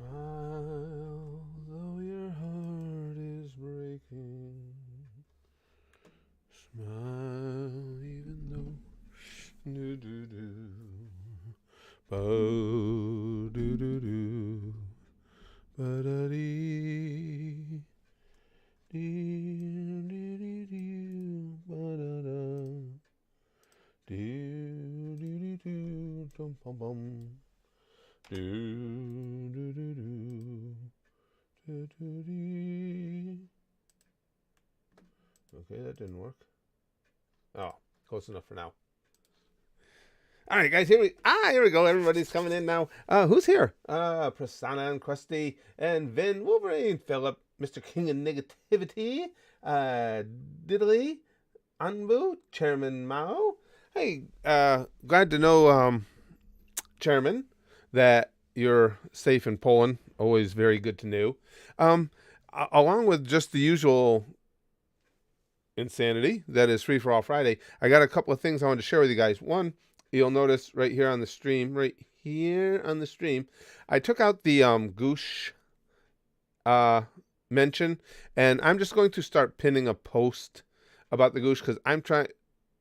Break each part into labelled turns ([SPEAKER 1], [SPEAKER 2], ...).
[SPEAKER 1] Smile, though your heart is breaking. Smile, even though. Do do do. Bo do do do. Ba da dee. Dee dee dee dee. Ba da da. Dee dee dee dee. Dum bum bum. Do do do do. Do do dee. Okay, that didn't work. Oh, close enough for now. All right, guys, here we go. Everybody's coming in now. Who's here? Prasanna and Krusty and Vin, Wolverine, Philip, Mr. King of Negativity, Diddley, Anbu, Chairman Mao. Hey, glad to know, Chairman, that you're safe in Poland. Always very good to know. Along with just the usual insanity that is Free for All Friday, I got a couple of things I wanted to share with you guys. One, you'll notice right here on the stream, I took out the Goosh mention, and I'm just going to start pinning a post about the Goosh because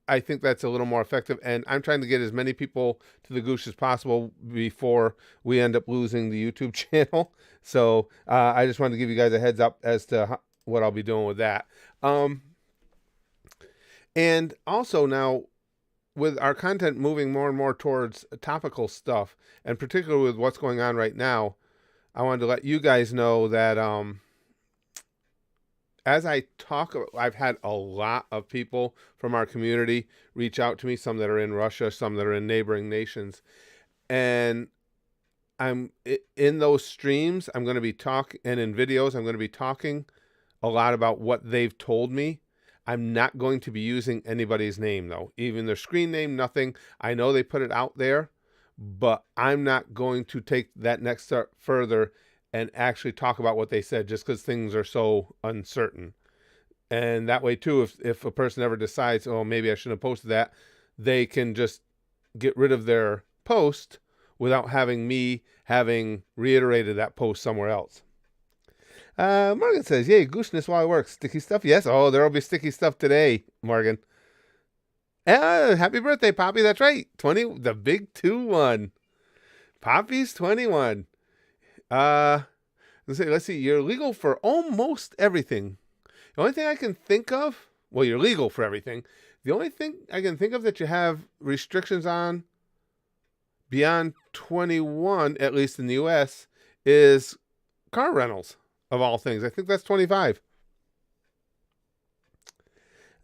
[SPEAKER 1] I think that's a little more effective, and I'm trying to get as many people to the Goosh as possible before we end up losing the YouTube channel. So I just wanted to give you guys a heads up as to what I'll be doing with that. And also now, with our content moving more and more towards topical stuff, and particularly with what's going on right now, I wanted to let you guys know that as I talk, I've had a lot of people from our community reach out to me, some that are in Russia, some that are in neighboring nations. And I'm in those streams, I'm going to be talking, and in videos, I'm going to be talking a lot about what they've told me. I'm not going to be using anybody's name, though. Even their screen name, nothing. I know they put it out there, but I'm not going to take that next step further and actually talk about what they said just because things are so uncertain. And that way, too, if a person ever decides, oh, maybe I shouldn't have posted that, they can just get rid of their post without having me having reiterated that post somewhere else. Morgan says, yay, gooshness while I work. Sticky stuff? Yes. Oh, there will be sticky stuff today, Morgan. Happy birthday, Poppy. That's right. 20, the big 2-1. Poppy's 21. Let's see. You're legal for almost everything. The only thing I can think of, well, you're legal for everything. The only thing I can think of that you have restrictions on beyond 21, at least in the U.S., is car rentals. Of all things. I think that's 25.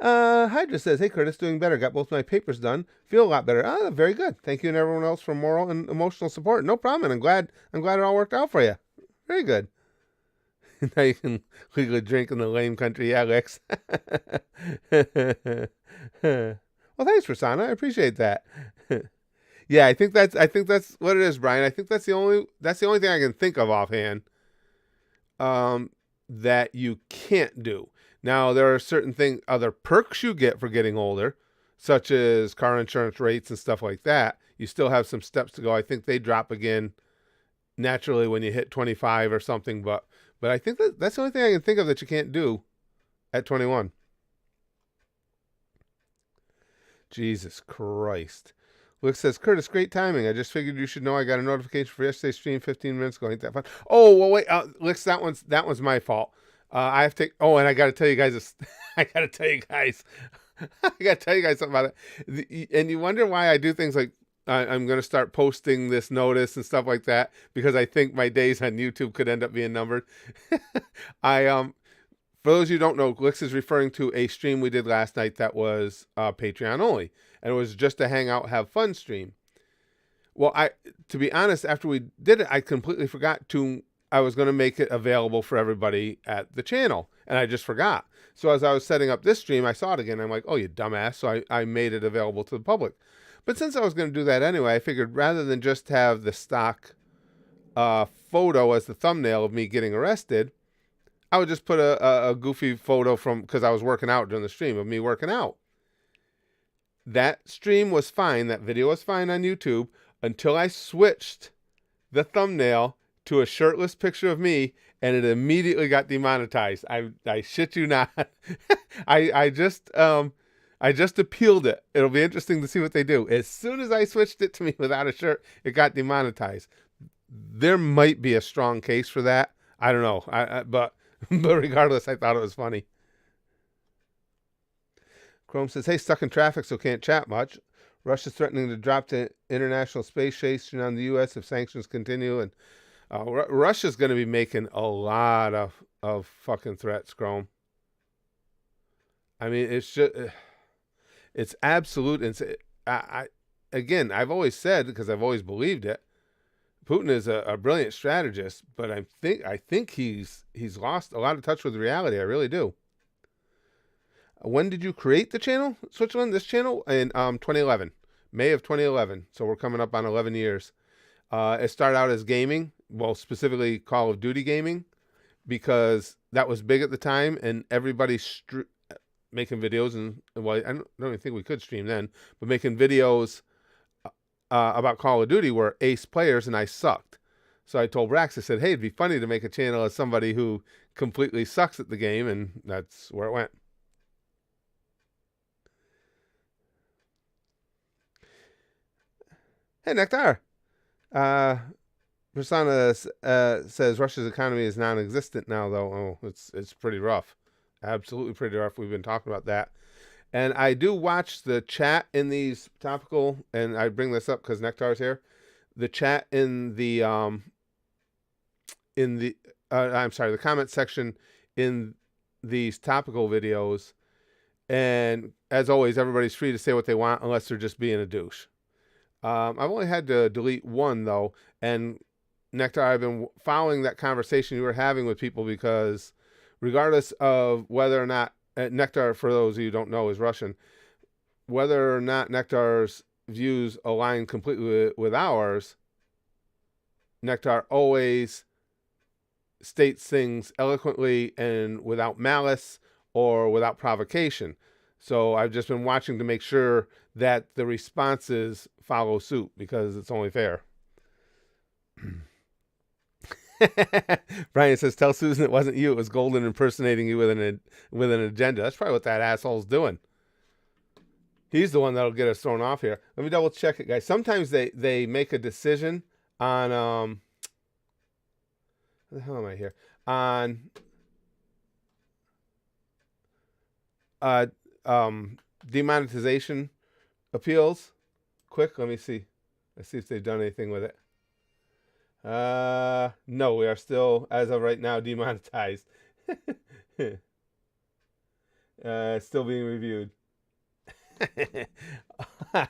[SPEAKER 1] Hydra says, hey, Curtis, doing better. Got both my papers done. Feel a lot better. Ah, very good. Thank you and everyone else for moral and emotional support. No problem. And I'm glad it all worked out for you. Very good. Now you can legally drink in the lame country, Alex. Well, thanks, Prasanna. I appreciate that. Yeah, I think that's what it is, Brian. I think that's the only thing I can think of offhand. That you can't do. Now, there are certain other perks you get for getting older, such as car insurance rates and stuff like that. You still have some steps to go. I think they drop again naturally when you hit 25 or something, but I think that's the only thing I can think of that you can't do at 21. Jesus Christ. Luke says, Curtis, great timing. I just figured you should know I got a notification for yesterday's stream 15 minutes ago. Ain't that fun? Oh, well, wait. Lex, that one's my fault. I have to. Oh, and I got to tell you guys. I got to tell you guys something about it. And you wonder why I do things like I'm going to start posting this notice and stuff like that because I think my days on YouTube could end up being numbered. For those of you who don't know, Glix is referring to a stream we did last night that was Patreon only. And it was just a hangout, have fun stream. Well, to be honest, after we did it, I completely forgot I was going to make it available for everybody at the channel. And I just forgot. So as I was setting up this stream, I saw it again. I'm like, oh, you dumbass. So I made it available to the public. But since I was going to do that anyway, I figured rather than just have the stock photo as the thumbnail of me getting arrested, I would just put a goofy photo because I was working out during the stream of me working out. That stream was fine. That video was fine on YouTube until I switched the thumbnail to a shirtless picture of me, and it immediately got demonetized. I shit you not. I just appealed it. It'll be interesting to see what they do. As soon as I switched it to me without a shirt, it got demonetized. There might be a strong case for that. I don't know. But regardless, I thought it was funny. Chrome says, "Hey, stuck in traffic, so can't chat much. Russia's threatening to drop the international space station on the U.S. if sanctions continue." And Russia's going to be making a lot of fucking threats, Chrome. I mean, it's absolute. Again, I've always said, because I've always believed it, Putin is a brilliant strategist, but I think he's lost a lot of touch with reality. I really do. When did you create the channel, Switzerland? This channel in 2011, May of 2011. So we're coming up on 11 years. It started out as gaming, well, specifically Call of Duty gaming, because that was big at the time, and everybody's making videos. And well, I don't even think we could stream then, but making videos about Call of Duty were ace players, and I sucked. So I told Brax, I said, "Hey, it'd be funny to make a channel as somebody who completely sucks at the game," and that's where it went. Hey, Nectar. Persona says Russia's economy is non-existent now, though. Oh, it's pretty rough. Absolutely pretty rough. We've been talking about that. And I do watch the chat in these topical, and I bring this up because Nectar's here. The chat in the the comment section in these topical videos. And as always, everybody's free to say what they want unless they're just being a douche. I've only had to delete one, though. And Nectar, I've been following that conversation you were having with people, because regardless of whether or not, Nectar, for those of you who don't know, is Russian, whether or not Nectar's views align completely with ours, Nectar always states things eloquently and without malice or without provocation. So I've just been watching to make sure that the responses follow suit, because it's only fair. Brian says, "Tell Susan it wasn't you. It was Golden impersonating you with an agenda." That's probably what that asshole's doing. He's the one that'll get us thrown off here. Let me double check it, guys. Sometimes they make a decision on what the hell am I here? On demonetization appeals. Quick, let me see. Let's see if they've done anything with it. No, we are still, as of right now, demonetized. Still being reviewed. I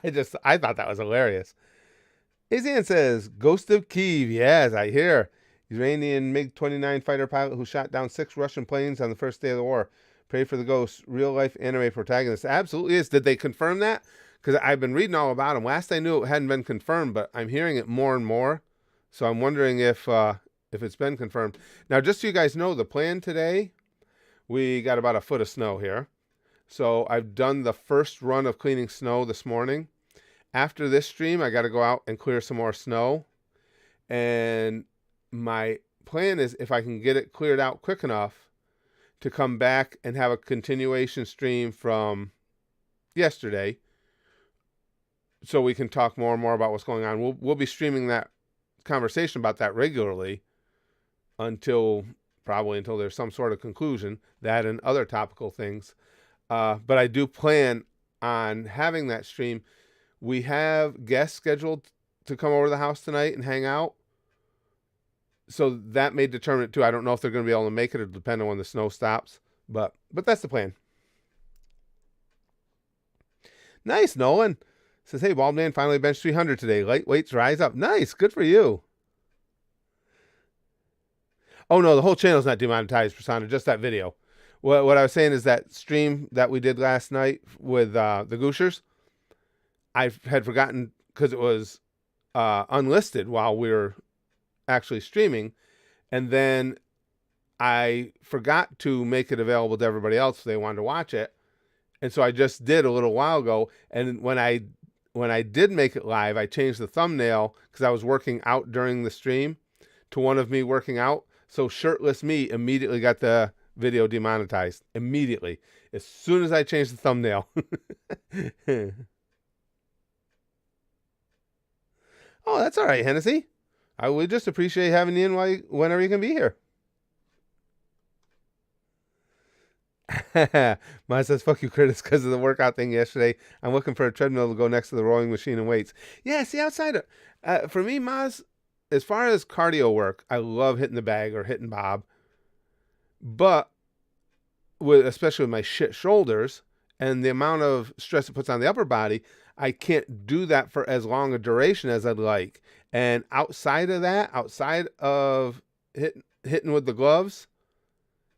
[SPEAKER 1] thought that was hilarious. Izan says, "Ghost of Kiev." Yes, I hear. Iranian MiG-29 fighter pilot who shot down 6 Russian planes on the first day of the war. Pray for the ghost. Real life anime protagonist. Absolutely is. Did they confirm that? Because I've been reading all about him. Last I knew, it hadn't been confirmed, but I'm hearing it more and more. So I'm wondering if it's been confirmed. Now, just so you guys know, the plan today, we got about a foot of snow here. So I've done the first run of cleaning snow this morning. After this stream, I got to go out and clear some more snow. And my plan is, if I can get it cleared out quick enough, to come back and have a continuation stream from yesterday, so we can talk more and more about what's going on. We'll be streaming that conversation about that regularly until there's some sort of conclusion, that and other topical things. But I do plan on having that stream. We have guests scheduled to come over to the house tonight and hang out, so that may determine it too. I don't know if they're going to be able to make it. It'll depend on when the snow stops, but that's the plan. Nice, Nolan says, "Hey, Bald Man finally benched 300 today. Lightweights rise up." Nice, good for you. Oh no, the whole channel's not demonetized, Persona, just that video. What I was saying is that stream that we did last night with the Gooshers, I had forgotten, because it was unlisted while we were actually streaming, and then I forgot to make it available to everybody else if they wanted to watch it, and so I just did a little while ago. And when I did make it live, I changed the thumbnail, because I was working out during the stream, to one of me working out. So shirtless me immediately got the video demonetized. Immediately. As soon as I changed the thumbnail. Oh, that's all right, Hennessy. I would just appreciate having you in whenever you can be here. Maz says, fuck you, Curtis, because of the workout thing yesterday. I'm looking for a treadmill to go next to the rowing machine and weights. Yeah, see, outside of, for me, Maz, as far as cardio work, I love hitting the bag or hitting Bob. But, especially with my shit shoulders and the amount of stress it puts on the upper body, I can't do that for as long a duration as I'd like. And outside of that, outside of hitting with the gloves,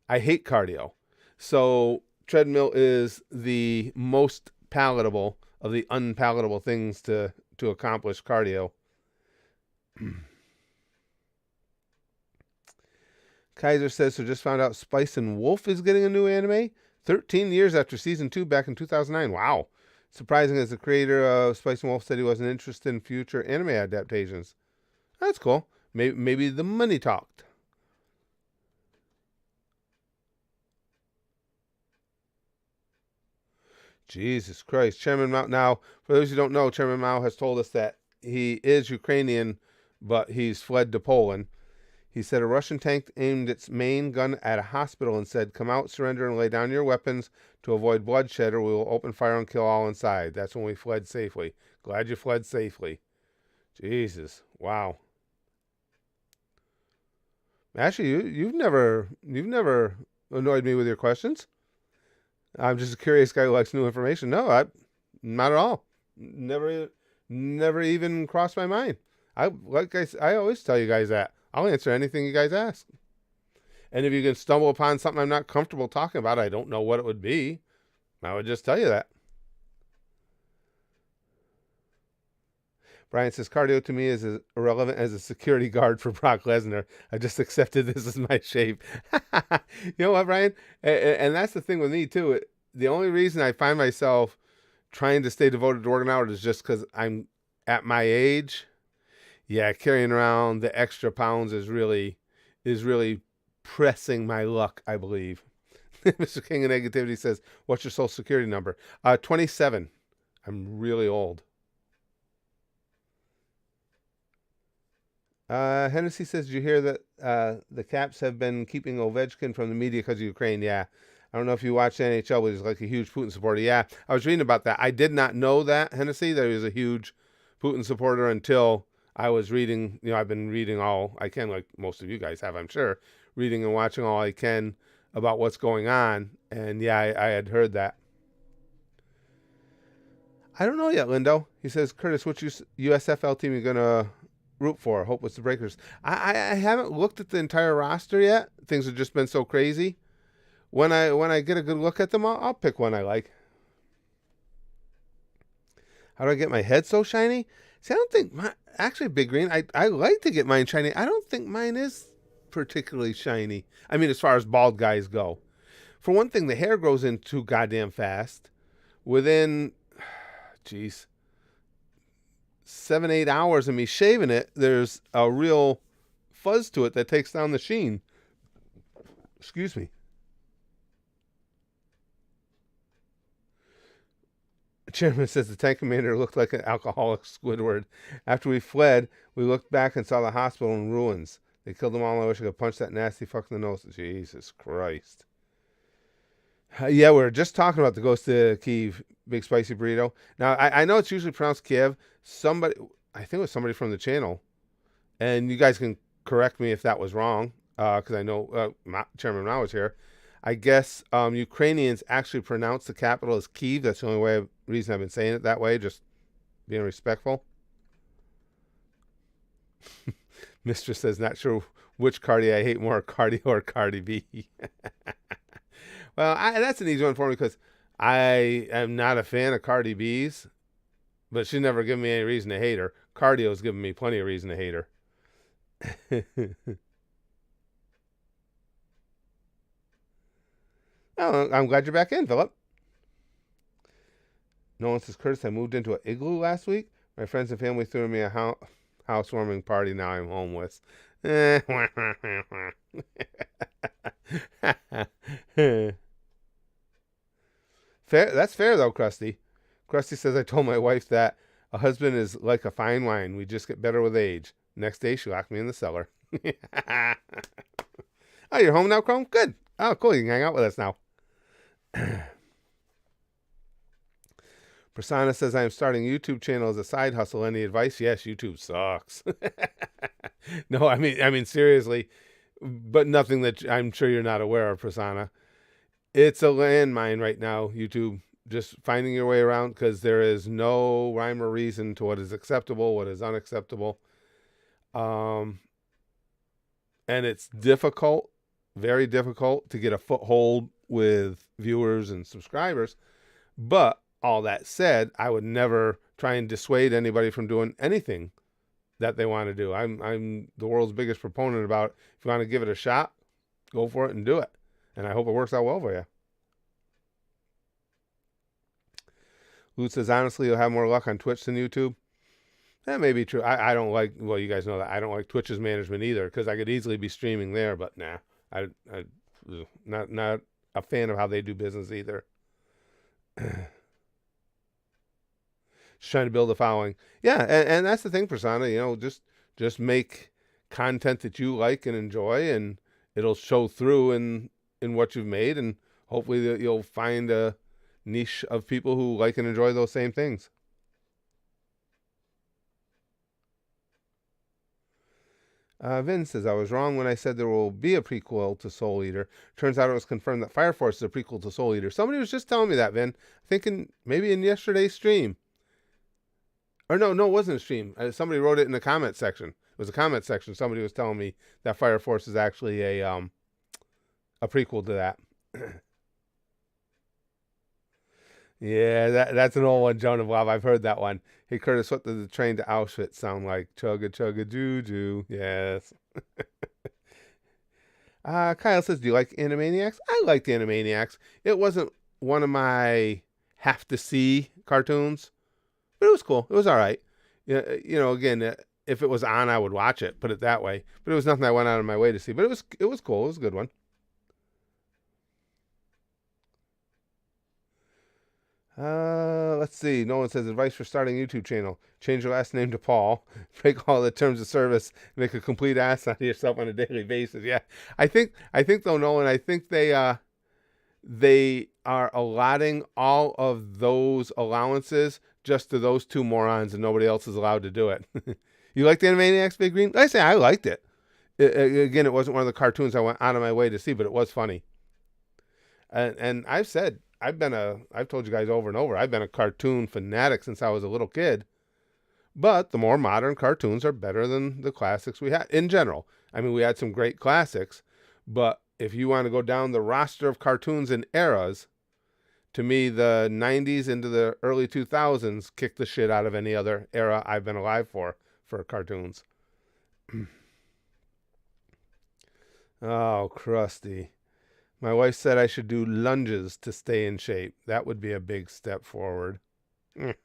[SPEAKER 1] I hate cardio. So treadmill is the most palatable of the unpalatable things to accomplish cardio. Kaiser says, so just found out Spice and Wolf is getting a new anime 13 years after season 2 back in 2009. Wow. Surprising, as the creator of Spice and Wolf said he wasn't interested in future anime adaptations. That's cool. Maybe the money talked. Jesus Christ. Chairman Mao. Now, for those who don't know, Chairman Mao has told us that he is Ukrainian, but he's fled to Poland. He said a Russian tank aimed its main gun at a hospital and said, come out, surrender, and lay down your weapons to avoid bloodshed, or we will open fire and kill all inside. That's when we fled safely. Glad you fled safely. Jesus. Wow. Actually, you've never annoyed me with your questions. I'm just a curious guy who likes new information. No, not at all. Never even crossed my mind. I always tell you guys that. I'll answer anything you guys ask. And if you can stumble upon something I'm not comfortable talking about, I don't know what it would be, I would just tell you that. Brian says, cardio to me is as irrelevant as a security guard for Brock Lesnar. I just accepted this as my shape. You know what, Brian? And that's the thing with me, too. The only reason I find myself trying to stay devoted to working out is just because I'm at my age. Yeah, carrying around the extra pounds is really pressing my luck, I believe. Mr. King of Negativity says, what's your social security number? 27. I'm really old. Hennessy says, did you hear that the Caps have been keeping Ovechkin from the media because of Ukraine? Yeah. I don't know if you watch the NHL, but he's like a huge Putin supporter. Yeah, I was reading about that. I did not know that, Hennessy, that he was a huge Putin supporter until I was reading. I've been reading all I can, like most of you guys have, I'm sure, reading and watching all I can about what's going on. And yeah, I had heard that. I don't know yet, Lindo. He says, Curtis, which USFL team are you going to root for? Hope it's the Breakers. I haven't looked at the entire roster yet. Things have just been so crazy. When I get a good look at them, I'll pick one I like. How do I get my head so shiny? See, I don't think actually, Big Green, I like to get mine shiny. I don't think mine is particularly shiny. I mean, as far as bald guys go. For one thing, the hair grows in too goddamn fast. Within, 7-8 hours of me shaving it, there's a real fuzz to it that takes down the sheen. Excuse me. Chairman says the tank commander looked like an alcoholic Squidward. After we fled, we looked back and saw the hospital in ruins. They killed them all. I wish I could punch that nasty fuck in the nose. Jesus Christ. Yeah, we were just talking about the Ghost of Kiev Big Spicy Burrito. Now, I know it's usually pronounced Kiev. I think it was somebody from the channel. And you guys can correct me if that was wrong, because I know Chairman Mao was here. I guess Ukrainians actually pronounce the capital as Kiev. That's the only reason I've been saying it that way, just being respectful. Mistress says, not sure which Cardi I hate more, Cardi or Cardi B. Well, that's an easy one for me because I am not a fan of Cardi B's, but she's never given me any reason to hate her. Cardio's given me plenty of reason to hate her. Oh, I'm glad you're back in, Philip. No one says, Curtis, I moved into an igloo last week. My friends and family threw me a housewarming party. Now I'm homeless. Fair. That's fair though, Krusty. Krusty says I told my wife that a husband is like a fine wine. We just get better with age. Next day, she locked me in the cellar. Oh, you're home now, Chrome? Good. Oh, cool. You can hang out with us now. Prasanna says I am starting a YouTube channel as a side hustle. Any advice? Yes, YouTube sucks. No, I mean seriously, but nothing that I'm sure you're not aware of, Prasanna. It's a landmine right now, YouTube. Just finding your way around because there is no rhyme or reason to what is acceptable, what is unacceptable. And it's difficult, very difficult to get a foothold with viewers and subscribers. But all that said, I would never try and dissuade anybody from doing anything that they want to do. I'm the world's biggest proponent about if you want to give it a shot, go for it and do it. And I hope it works out well for you. Lute says, honestly, you'll have more luck on Twitch than YouTube. That may be true. I don't like, well, you guys know that. I don't like Twitch's management either because I could easily be streaming there, but nah. I not a fan of how they do business either. Just trying to build a following. Yeah, and that's the thing, Prasanna. You know, just make content that you like and enjoy, and it'll show through in what you've made, and hopefully you'll find a niche of people who like and enjoy those same things. Vin says, I was wrong when I said there will be a prequel to Soul Eater. Turns out it was confirmed that Fire Force is a prequel to Soul Eater. Somebody was just telling me that, Vin. Thinking maybe in yesterday's stream. Or no, it wasn't a stream. Somebody wrote it in the comment section. It was a comment section. Somebody was telling me that Fire Force is actually a prequel to that. Yeah, that's an old one, Joan of Love. I've heard that one. Hey, Curtis, what does the train to Auschwitz sound like? Chugga, chugga, doo-doo. Yes. Kyle says, do you like Animaniacs? I liked Animaniacs. It wasn't one of my have-to-see cartoons, but it was cool. It was all right. You know, again, if it was on, I would watch it, put it that way. But it was nothing I went out of my way to see. But it was cool. It was a good one. Let's see. No one says advice for starting a YouTube channel. Change your last name to Paul. Break all the terms of service. Make a complete ass out of yourself on a daily basis. Yeah, I think though, Nolan. I think they are allotting all of those allowances just to those two morons, and nobody else is allowed to do it. You like the Animaniacs, Big Green? I say I liked it. Again, it wasn't one of the cartoons I went out of my way to see, but it was funny. And I've said. I've told you guys over and over, I've been a cartoon fanatic since I was a little kid. But the more modern cartoons are better than the classics we had in general. I mean, we had some great classics, but if you want to go down the roster of cartoons and eras, to me, the 90s into the early 2000s kicked the shit out of any other era I've been alive for cartoons. Oh, Krusty. My wife said I should do lunges to stay in shape. That would be a big step forward. Chrome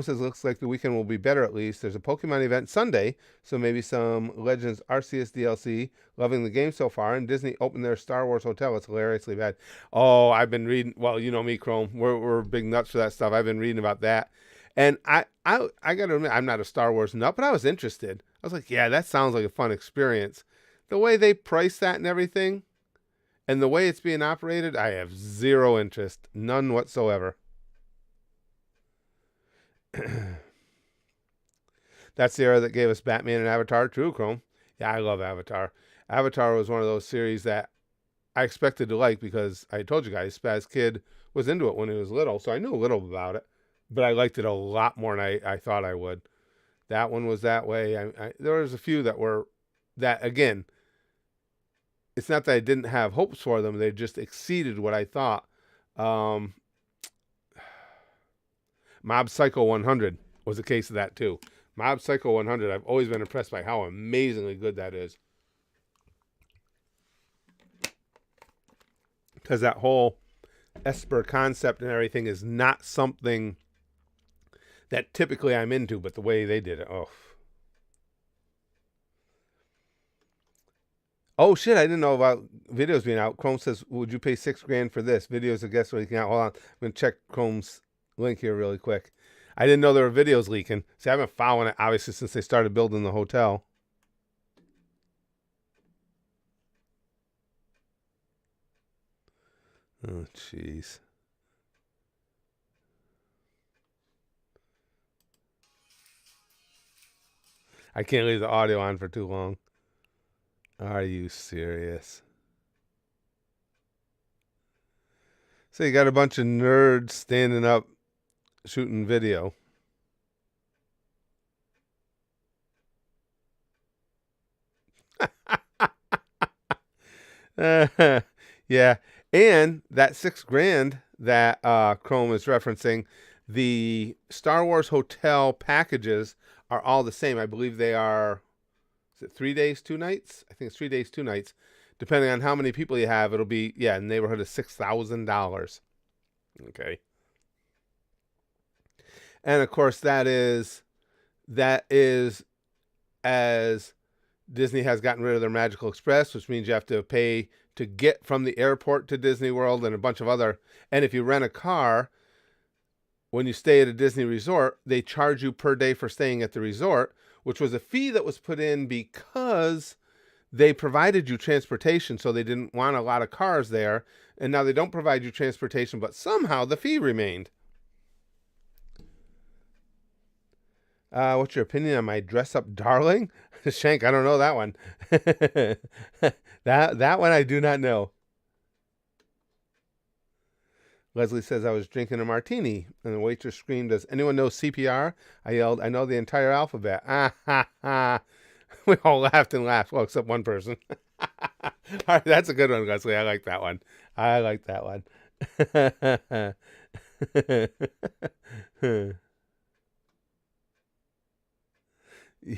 [SPEAKER 1] says, looks like the weekend will be better at least. There's a Pokemon event Sunday, so maybe some Legends Arceus DLC. Loving the game so far. And Disney opened their Star Wars hotel. It's hilariously bad. Oh, I've been reading. Well, you know me, Chrome. We're big nuts for that stuff. I've been reading about that. And I got to admit, I'm not a Star Wars nut, but I was interested. I was like, yeah, that sounds like a fun experience. The way they price that and everything, and the way it's being operated, I have zero interest. None whatsoever. That's the era that gave us Batman and Avatar. True, Chrome. Yeah, I love Avatar. Avatar was one of those series that I expected to like because I told you guys, Spaz Kid was into it when he was little, so I knew a little about it. But I liked it a lot more than I thought I would. That one was that way. There was a few that were that, again, it's not that I didn't have hopes for them. They just exceeded what I thought. Mob Psycho 100 was a case of that too. Mob Psycho 100, I've always been impressed by how amazingly good that is. Because that whole Esper concept and everything is not something that typically I'm into, but the way they did it, oh. Oh shit! I didn't know about videos being out. Chrome says, "Would you pay $6,000 for this?" Videos of guests leaking out. Hold on, I'm gonna check Chrome's link here really quick. I didn't know there were videos leaking. See, I've been following it obviously since they started building the hotel. Oh jeez. I can't leave the audio on for too long. Are you serious? So you got a bunch of nerds standing up shooting video. Yeah. And that $6,000 that Chrome is referencing, the Star Wars hotel packages are all the same. I believe they are, is it 3 days, 2 nights? I think it's 3 days, 2 nights. Depending on how many people you have, it'll be, yeah, in the neighborhood of $6,000. Okay. And of course that is as Disney has gotten rid of their Magical Express, which means you have to pay to get from the airport to Disney World and a bunch of other. And if you rent a car, when you stay at a Disney resort, they charge you per day for staying at the resort, which was a fee that was put in because they provided you transportation, so they didn't want a lot of cars there. And now they don't provide you transportation, but somehow the fee remained. What's your opinion on my dress up darling? Shank, I don't know that one. that one I do not know. Leslie says, I was drinking a martini, and the waitress screamed, does anyone know CPR? I yelled, I know the entire alphabet. Ah, ha, ha. We all laughed and laughed. Well, except one person. All right, that's a good one, Leslie. I like that one. I like that one.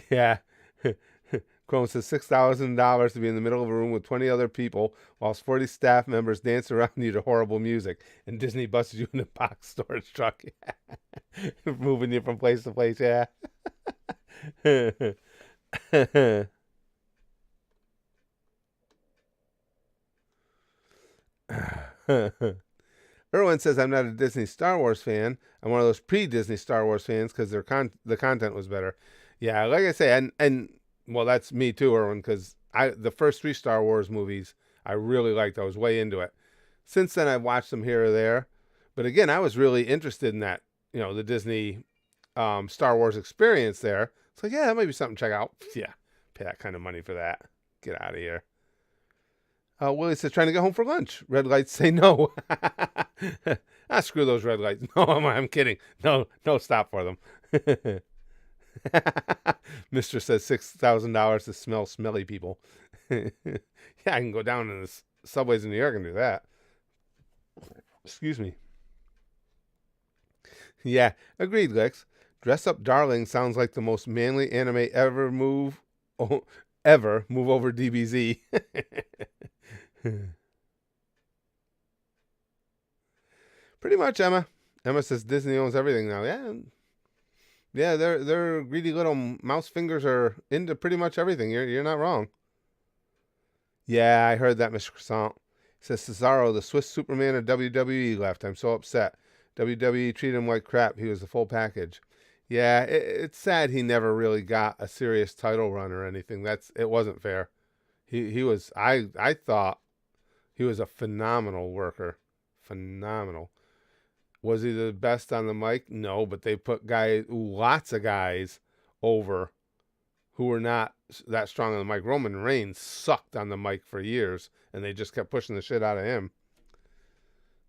[SPEAKER 1] Yeah. Chrome says $6,000 to be in the middle of a room with 20 other people whilst 40 staff members dance around you to horrible music, and Disney buses you in a box storage truck. Moving you from place to place, yeah. Erwin says, I'm not a Disney Star Wars fan. I'm one of those pre-Disney Star Wars fans because the content was better. Yeah, like I say, and well, that's me too, Erwin, because the first 3 Star Wars movies I really liked. I was way into it. Since then, I've watched them here or there, but again, I was really interested in that, the Disney Star Wars experience there. It's like, yeah, that might be something to check out. Yeah, pay that kind of money for that. Get out of here. Willie says, trying to get home for lunch. Red lights say no. Screw those red lights. No, I'm kidding. No, stop for them. Mister says $6,000 to smell smelly people. Yeah, I can go down in the subways in New York and do that. Excuse me. Yeah, agreed, Lex. Dress Up Darling sounds like the most manly anime ever move over DBZ. Pretty much, Emma. Emma says Disney owns everything now. Yeah, their greedy little mouse fingers are into pretty much everything. You're not wrong. Yeah, I heard that, Mr. Croissant. He says Cesaro, the Swiss Superman of WWE, left. I'm so upset. WWE treated him like crap. He was the full package. Yeah, it's sad he never really got a serious title run or anything. It wasn't fair. He was I thought he was a phenomenal worker. Phenomenal. Was he the best on the mic? No, but they put lots of guys over who were not that strong on the mic. Roman Reigns sucked on the mic for years, and they just kept pushing the shit out of him.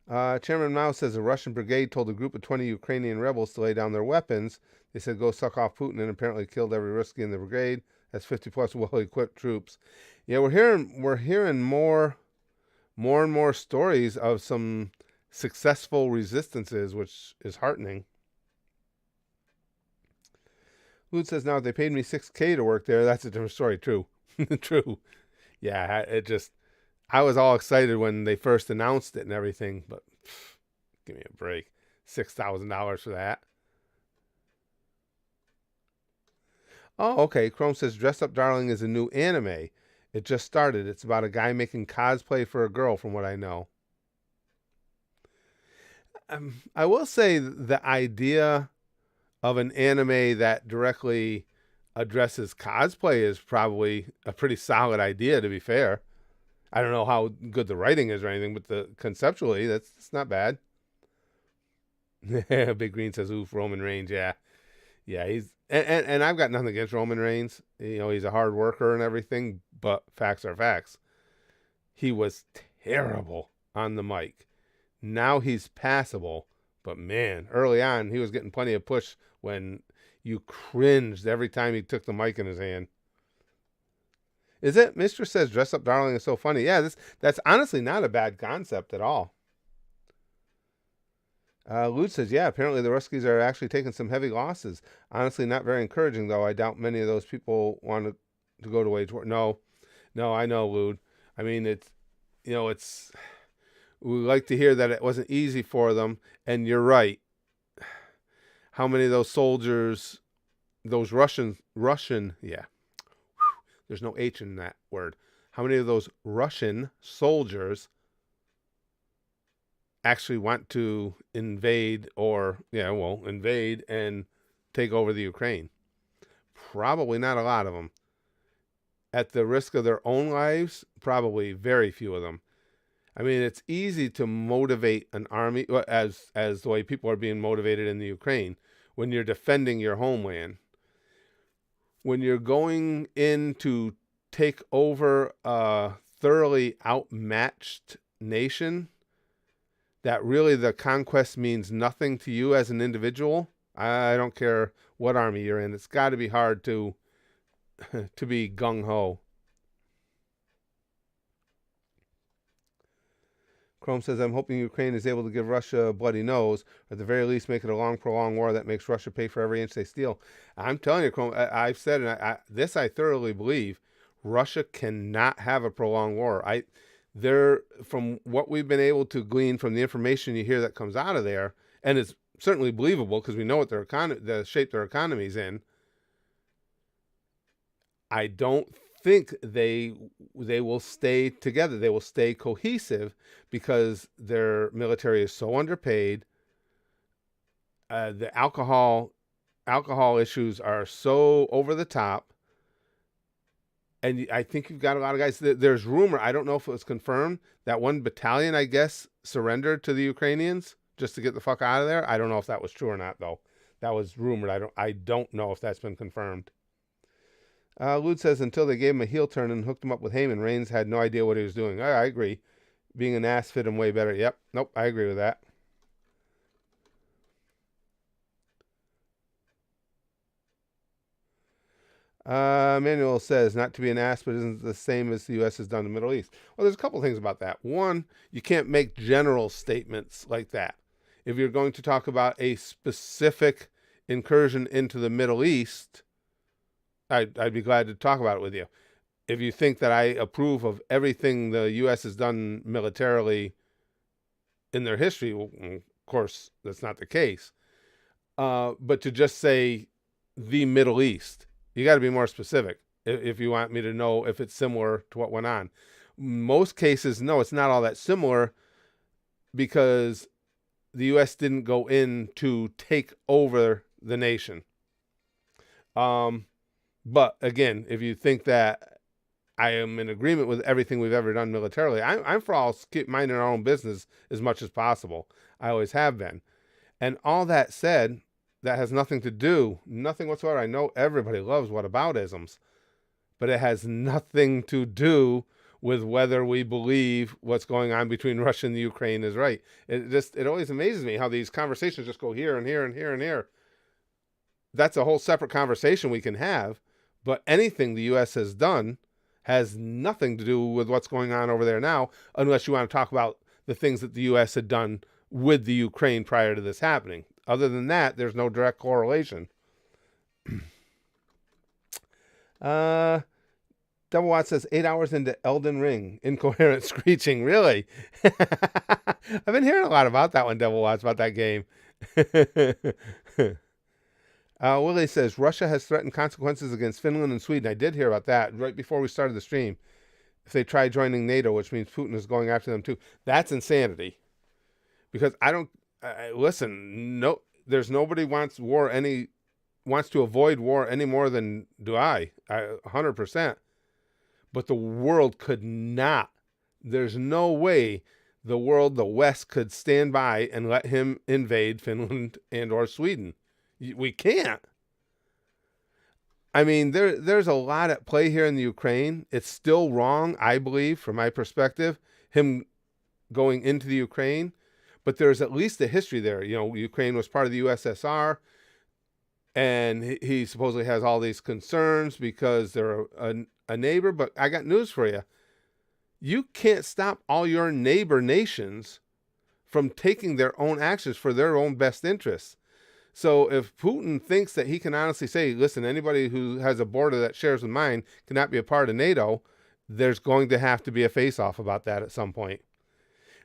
[SPEAKER 1] Chairman Mao says a Russian brigade told a group of 20 Ukrainian rebels to lay down their weapons. They said, go suck off Putin, and apparently killed every Ruski in the brigade. That's 50 plus well-equipped troops. Yeah, we're hearing more and more stories of some successful resistances, which is heartening. Lud says, now if they paid me $6,000 to work there, that's a different story. True. True. Yeah, I was all excited when they first announced it and everything, but give me a break. $6,000 for that. Oh, okay. Chrome says Dress Up Darling is a new anime. It just started. It's about a guy making cosplay for a girl, from what I know. I will say the idea of an anime that directly addresses cosplay is probably a pretty solid idea, to be fair. I don't know how good the writing is or anything, but conceptually, that's not bad. Big Green says, "Oof, Roman Reigns." Yeah, yeah. And I've got nothing against Roman Reigns. You know, he's a hard worker and everything, but facts are facts. He was terrible on the mic. Now he's passable, but man, early on he was getting plenty of push when you cringed every time he took the mic in his hand. Is it? Mistress says Dress Up Darling is so funny. Yeah, that's honestly not a bad concept at all. Lute says, yeah, apparently the Ruskies are actually taking some heavy losses. Honestly, not very encouraging, though. I doubt many of those people want to go to wage war. No, I know, Lute. I mean, it's, we like to hear that it wasn't easy for them, and you're right. How many of those soldiers, those Russian, yeah, there's no H in that word. How many of those Russian soldiers actually want to invade and take over the Ukraine? Probably not a lot of them. At the risk of their own lives, probably very few of them. I mean, it's easy to motivate an army as the way people are being motivated in the Ukraine when you're defending your homeland. When you're going in to take over a thoroughly outmatched nation, that really the conquest means nothing to you as an individual. I don't care what army you're in. It's got to be hard to be gung-ho. Chrome says, I'm hoping Ukraine is able to give Russia a bloody nose, or at the very least make it a long, prolonged war that makes Russia pay for every inch they steal. I'm telling you, Chrome, I've said, and I thoroughly believe, Russia cannot have a prolonged war. From what we've been able to glean from the information you hear that comes out of there, and it's certainly believable because we know what the shape their economy's in. I don't think they will stay together. They will stay cohesive because their military is so underpaid. The alcohol issues are so over the top. And I think you've got a lot of guys. There's rumor, I don't know if it was confirmed, that one battalion, I guess, surrendered to the Ukrainians just to get the fuck out of there. I don't know if that was true or not, though. That was rumored. I don't know if that's been confirmed. Lude says, until they gave him a heel turn and hooked him up with Heyman, Reigns had no idea what he was doing. I agree. Being an ass fit him way better. Yep. Nope. I agree with that. Manuel says, not to be an ass, but isn't the same as the U.S. has done in the Middle East. Well, there's a couple things about that. One, you can't make general statements like that. If you're going to talk about a specific incursion into the Middle East, I'd be glad to talk about it with you. If you think that I approve of everything the U.S. has done militarily in their history, well, of course, that's not the case. But to just say the Middle East, you got to be more specific if you want me to know if it's similar to what went on. Most cases, no, it's not all that similar because the U.S. didn't go in to take over the nation. But again, if you think that I am in agreement with everything we've ever done militarily, I'm for all keep minding our own business as much as possible. I always have been. And all that said, that has nothing whatsoever. I know everybody loves whataboutisms, but it has nothing to do with whether we believe what's going on between Russia and the Ukraine is right. It always amazes me how these conversations just go here and here and here and here. That's a whole separate conversation we can have, but anything the U.S. has done has nothing to do with what's going on over there now, unless you want to talk about the things that the U.S. had done with the Ukraine prior to this happening. Other than that, there's no direct correlation. Double Watt says 8 hours into Elden Ring. Incoherent screeching. Really? I've been hearing a lot about that one, Double Watts, about that game. Willie says, Russia has threatened consequences against Finland and Sweden. I did hear about that right before we started the stream. If they try joining NATO, which means Putin is going after them too. That's insanity. Because I don't, listen, no, there's nobody wants to avoid war any more than do I 100%. But the world could not. There's no way the West could stand by and let him invade Finland and or Sweden. We can't. I mean, there's a lot at play here in the Ukraine. It's still wrong, I believe, from my perspective, him going into the Ukraine. But there's at least a history there. You know, Ukraine was part of the USSR, and he supposedly has all these concerns because they're a neighbor. But I got news for you. You can't stop all your neighbor nations from taking their own actions for their own best interests. So if Putin thinks that he can honestly say, listen, anybody who has a border that shares with mine cannot be a part of NATO, there's going to have to be a face-off about that at some point.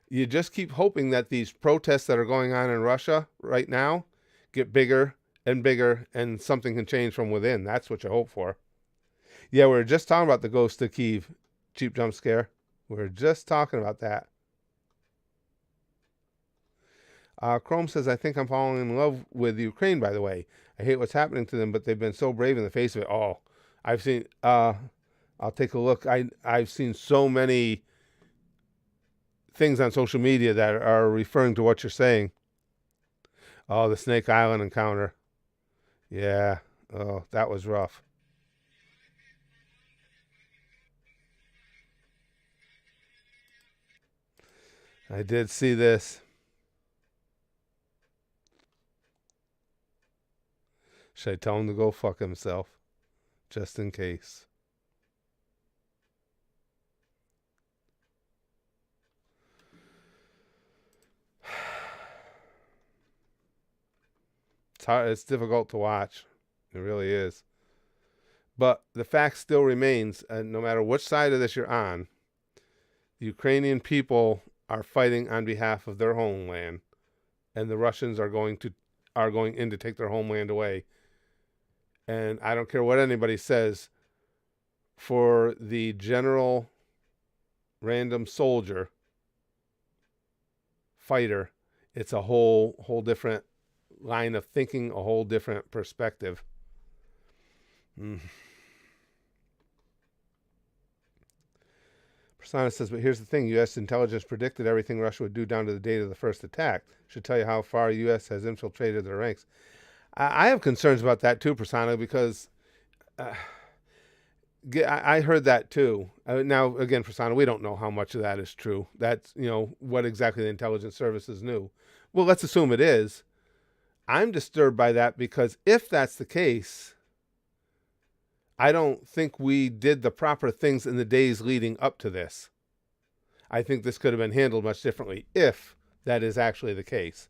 [SPEAKER 1] You just keep hoping that these protests that are going on in Russia right now get bigger and bigger and something can change from within. That's what you hope for. Yeah, we were just talking about the ghost of Kyiv. Cheap jump scare. We were just talking about that. Chrome says, I think I'm falling in love with Ukraine, by the way. I hate what's happening to them, but they've been so brave in the face of it. Oh, I've seen, I'll take a look. I've seen so many things on social media that are referring to what you're saying. Oh, the Snake Island encounter. Yeah. Oh, that was rough. I did see this. Should I tell him to go fuck himself? Just in case. It's hard, it's difficult to watch. It really is. But the fact still remains, no matter which side of this you're on, the Ukrainian people are fighting on behalf of their homeland, and the Russians are going in to take their homeland away. And I don't care what anybody says, for the general random soldier fighter, it's a whole different line of thinking, a whole different perspective. Persona says, but here's the thing. U.S. intelligence predicted everything Russia would do down to the date of the first attack. Should tell you how far U.S. has infiltrated their ranks. I have concerns about that too, Persona, because I heard that too. Now, again, Persona, we don't know how much of that is true. That's, what exactly the intelligence services knew. Well, let's assume it is. I'm disturbed by that because if that's the case, I don't think we did the proper things in the days leading up to this. I think this could have been handled much differently if that is actually the case.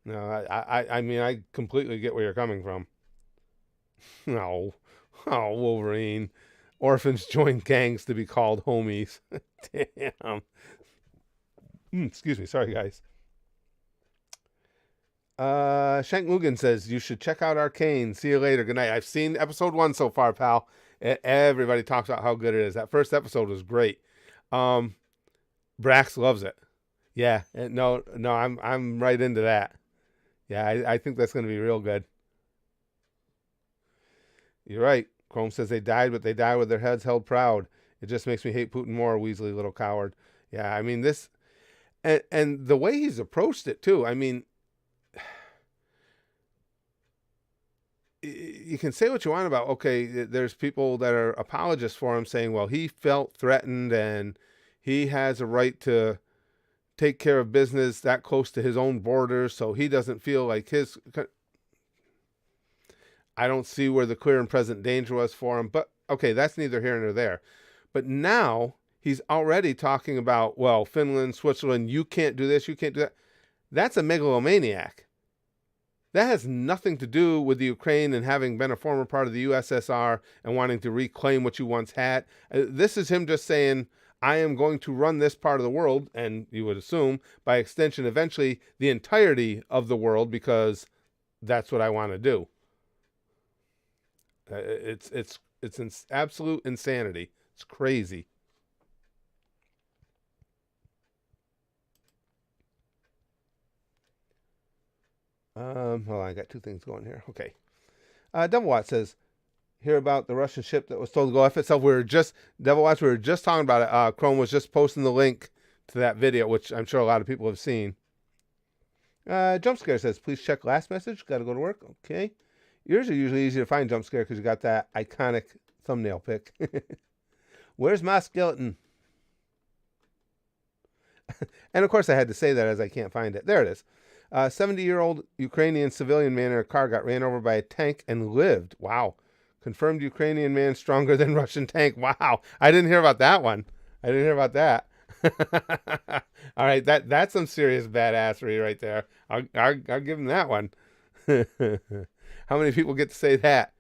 [SPEAKER 1] No, I mean, I completely get where you're coming from. No. Oh, Wolverine. Orphans join gangs to be called homies. Damn. Excuse me. Sorry, guys. Shank Mugen says, you should check out Arcane. See you later. Good night. I've seen episode 1 so far, pal. Everybody talks about how good it is. That first episode was great. Brax loves it. Yeah. No, I'm right into that. Yeah, I think that's going to be real good. You're right. Chrome says they died, but they died with their heads held proud. It just makes me hate Putin more, Weasley, little coward. Yeah, I mean, this... And the way he's approached it, too. I mean, you can say what you want about, okay, there's people that are apologists for him saying, well, he felt threatened and he has a right to take care of business that close to his own borders, so he doesn't feel like his... I don't see where the clear and present danger was for him, but okay, that's neither here nor there. But now he's already talking about, well, Finland, Switzerland, you can't do this, you can't do that. That's a megalomaniac. That has nothing to do with the Ukraine and having been a former part of the USSR and wanting to reclaim what you once had. This is him just saying, I am going to run this part of the world, and you would assume, by extension, eventually, the entirety of the world, because that's what I want to do. It's absolute insanity. It's crazy. Hold on, I got two things going here. Okay. Devil Watch says, hear about the Russian ship that was told to go F itself. Devil Watch, we were just talking about it. Chrome was just posting the link to that video, which I'm sure a lot of people have seen. Jump Scare says, please check last message. Got to go to work. Okay. Yours are usually easy to find, Jump Scare, because you got that iconic thumbnail pic. Where's my skeleton? And of course I had to say that as I can't find it. There it is. 70-year-old Ukrainian civilian man in a car got ran over by a tank and lived. Wow. Confirmed Ukrainian man stronger than Russian tank. Wow. I didn't hear about that one. I didn't hear about that. All right, that's some serious badassery right there. I'll give him that one. How many people get to say that?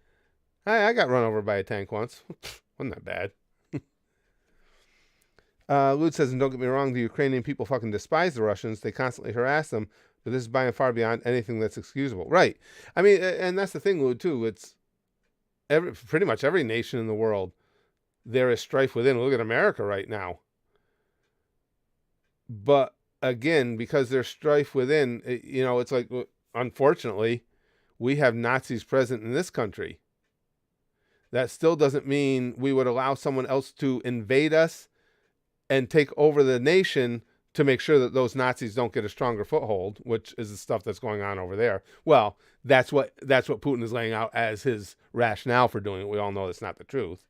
[SPEAKER 1] I got run over by a tank once. Wasn't that bad. Lud says, and don't get me wrong, the Ukrainian people fucking despise the Russians. They constantly harass them, but this is by and far beyond anything that's excusable. Right. I mean, and that's the thing, Lud, too. It's pretty much every nation in the world, there is strife within. Look at America right now. But again, because there's strife within, it's like, unfortunately, we have Nazis present in this country. That still doesn't mean we would allow someone else to invade us and take over the nation to make sure that those Nazis don't get a stronger foothold, which is the stuff that's going on over there. Well, that's what Putin is laying out as his rationale for doing it. We all know that's not the truth.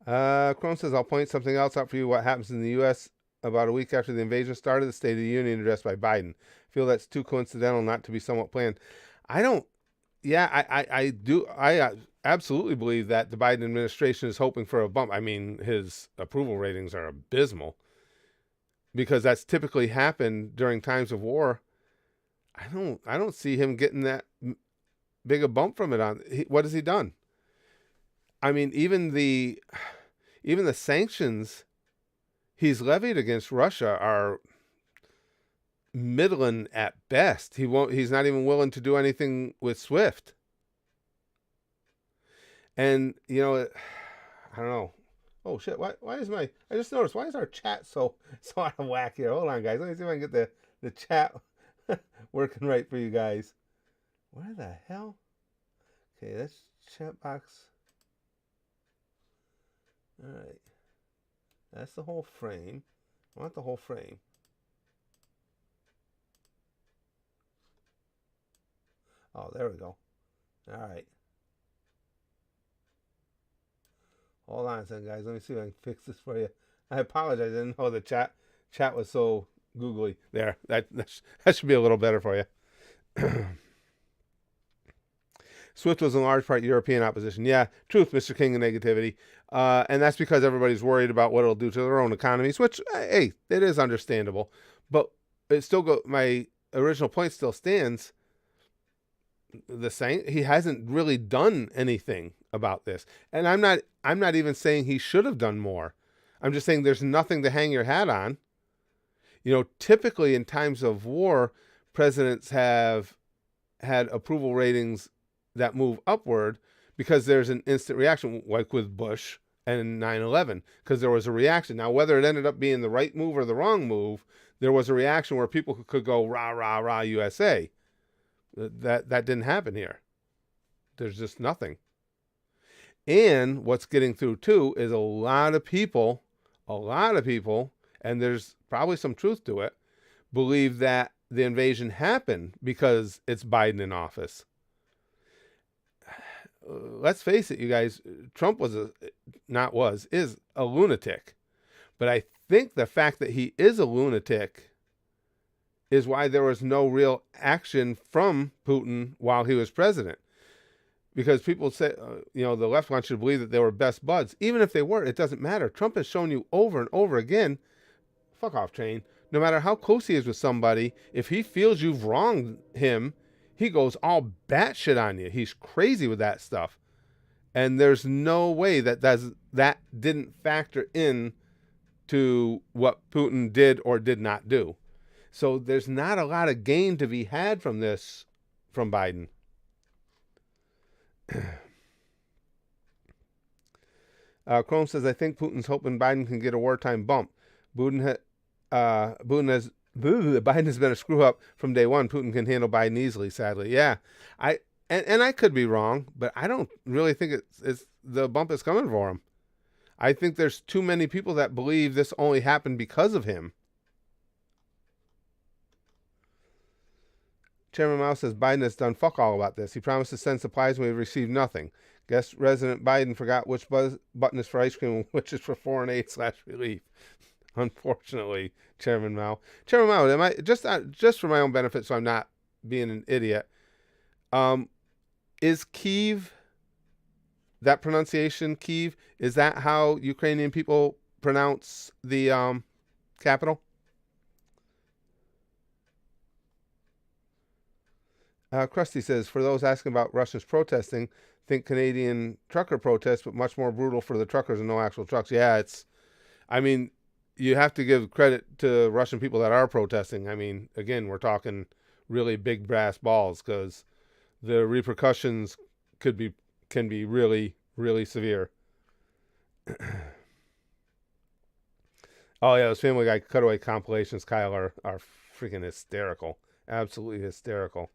[SPEAKER 1] Chrome says, I'll point something else out for you. What happens in the U.S. about a week after the invasion started, the State of the Union address by Biden. I feel that's too coincidental not to be somewhat planned. I don't. Yeah, I do. I absolutely believe that the Biden administration is hoping for a bump. I mean, his approval ratings are abysmal because that's typically happened during times of war. I don't see him getting that big a bump from it. What has he done? I mean, even the sanctions he's levied against Russia are middling at best. He's not even willing to do anything with SWIFT. And I don't know. Oh shit, why is I just noticed, why is our chat so out of whack here? Hold on, guys. Let me see if I can get the chat working right for you guys. Where the hell? Okay, that's chat box. All right. That's the whole frame. I want the whole frame. Oh, there we go. All right. Hold on a second, guys. Let me see if I can fix this for you. I apologize. I didn't know the chat was so googly. There. That should be a little better for you. SWIFT was in large part European opposition. Yeah, truth, Mr. King, and negativity. And that's because everybody's worried about what it'll do to their own economies, which, hey, it is understandable. But my original point still stands. He hasn't really done anything about this. And I'm not even saying he should have done more. I'm just saying there's nothing to hang your hat on. Typically in times of war, presidents have had approval ratings that move upward because there's an instant reaction, like with Bush and 9/11, because there was a reaction. Now, whether it ended up being the right move or the wrong move, there was a reaction where people could go, rah, rah, rah, USA. That didn't happen here. There's just nothing. And what's getting through, too, is a lot of people, and there's probably some truth to it, believe that the invasion happened because it's Biden in office. Let's face it, you guys, Trump is a lunatic. But I think the fact that he is a lunatic is why there was no real action from Putin while he was president. Because people say, the left wants you to believe that they were best buds. Even if they were, it doesn't matter. Trump has shown you over and over again, fuck off, train. No matter how close he is with somebody, if he feels you've wronged him, he goes all batshit on you. He's crazy with that stuff. And there's no way that didn't factor in to what Putin did or did not do. So there's not a lot of gain to be had from this from Biden. Chrome says, I think Putin's hoping Biden can get a wartime bump. Biden has been a screw up from day one. Putin can handle Biden easily, sadly. Yeah, and I could be wrong, but I don't really think it's the bump is coming for him. I think there's too many people that believe this only happened because of him. Chairman Mao says Biden has done fuck all about this. He promised to send supplies and we've received nothing. Guess President Biden forgot which button is for ice cream and which is for foreign aid/relief. Unfortunately, Chairman Mao. Chairman Mao, am I just for my own benefit, so I'm not being an idiot? Is Kyiv, that pronunciation, Kyiv, is that how Ukrainian people pronounce the capital? Krusty says, for those asking about Russians protesting, think Canadian trucker protests, but much more brutal for the truckers and no actual trucks. Yeah, I mean, you have to give credit to Russian people that are protesting. I mean, again, we're talking really big brass balls because the repercussions can be really, really severe. Oh yeah, those Family Guy cutaway compilations, Kyle, are freaking hysterical. Absolutely hysterical.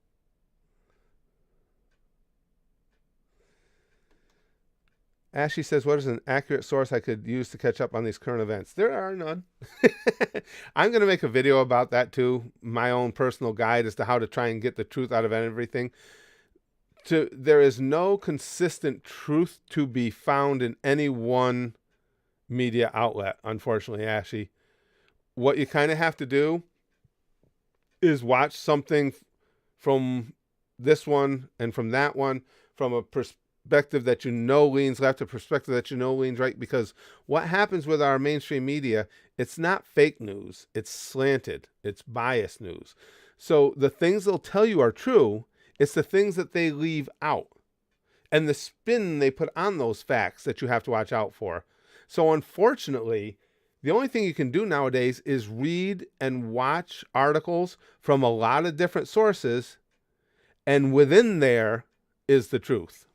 [SPEAKER 1] Ashley says, what is an accurate source I could use to catch up on these current events? There are none. I'm going to make a video about that too. My own personal guide as to how to try and get the truth out of everything. There is no consistent truth to be found in any one media outlet, unfortunately, Ashley. What you kind of have to do is watch something from this one and from that one from a perspective that you know leans left, a perspective that you know leans right, because what happens with our mainstream media, it's not fake news, it's slanted, it's biased news. So the things they'll tell you are true, it's the things that they leave out and the spin they put on those facts that you have to watch out for. So unfortunately, the only thing you can do nowadays is read and watch articles from a lot of different sources, and within there is the truth.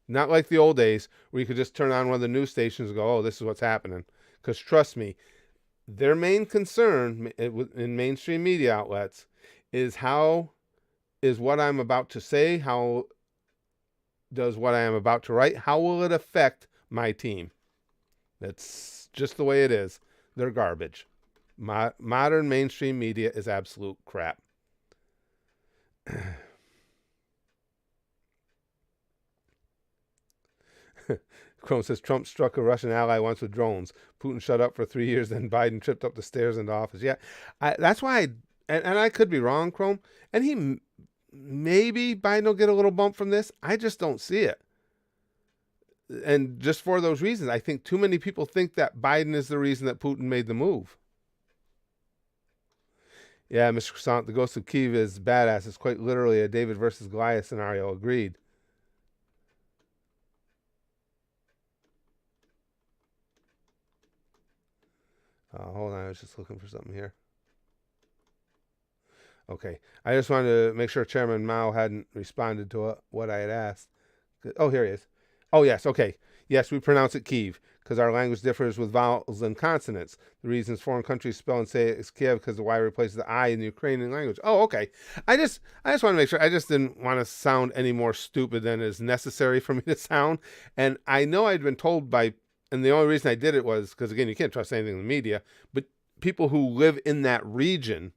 [SPEAKER 1] Not like the old days where you could just turn on one of the news stations and go, oh, this is what's happening. Because trust me, their main concern in mainstream media outlets is what I'm about to say, how does what I am about to write, how will it affect my team? That's just the way it is. They're garbage. Modern mainstream media is absolute crap. Chrome says, Trump struck a Russian ally once with drones. Putin shut up for 3 years, then Biden tripped up the stairs into office. Yeah, that's why, and I could be wrong, Chrome, and maybe Biden will get a little bump from this. I just don't see it. And just for those reasons, I think too many people think that Biden is the reason that Putin made the move. Yeah, Mr. Croissant, the Ghost of Kyiv is badass. It's quite literally a David versus Goliath scenario. Agreed. Hold on, I was just looking for something here. Okay, I just wanted to make sure Chairman Mao hadn't responded to what I had asked. Oh, here he is. Oh, yes, okay. Yes, we pronounce it Kyiv because our language differs with vowels and consonants. The reasons foreign countries spell and say it's Kiev because the Y replaces the I in the Ukrainian language. Oh, okay. I just want to make sure. I just didn't want to sound any more stupid than is necessary for me to sound. And I know I'd been told and the only reason I did it was because, again, you can't trust anything in the media, but people who live in that region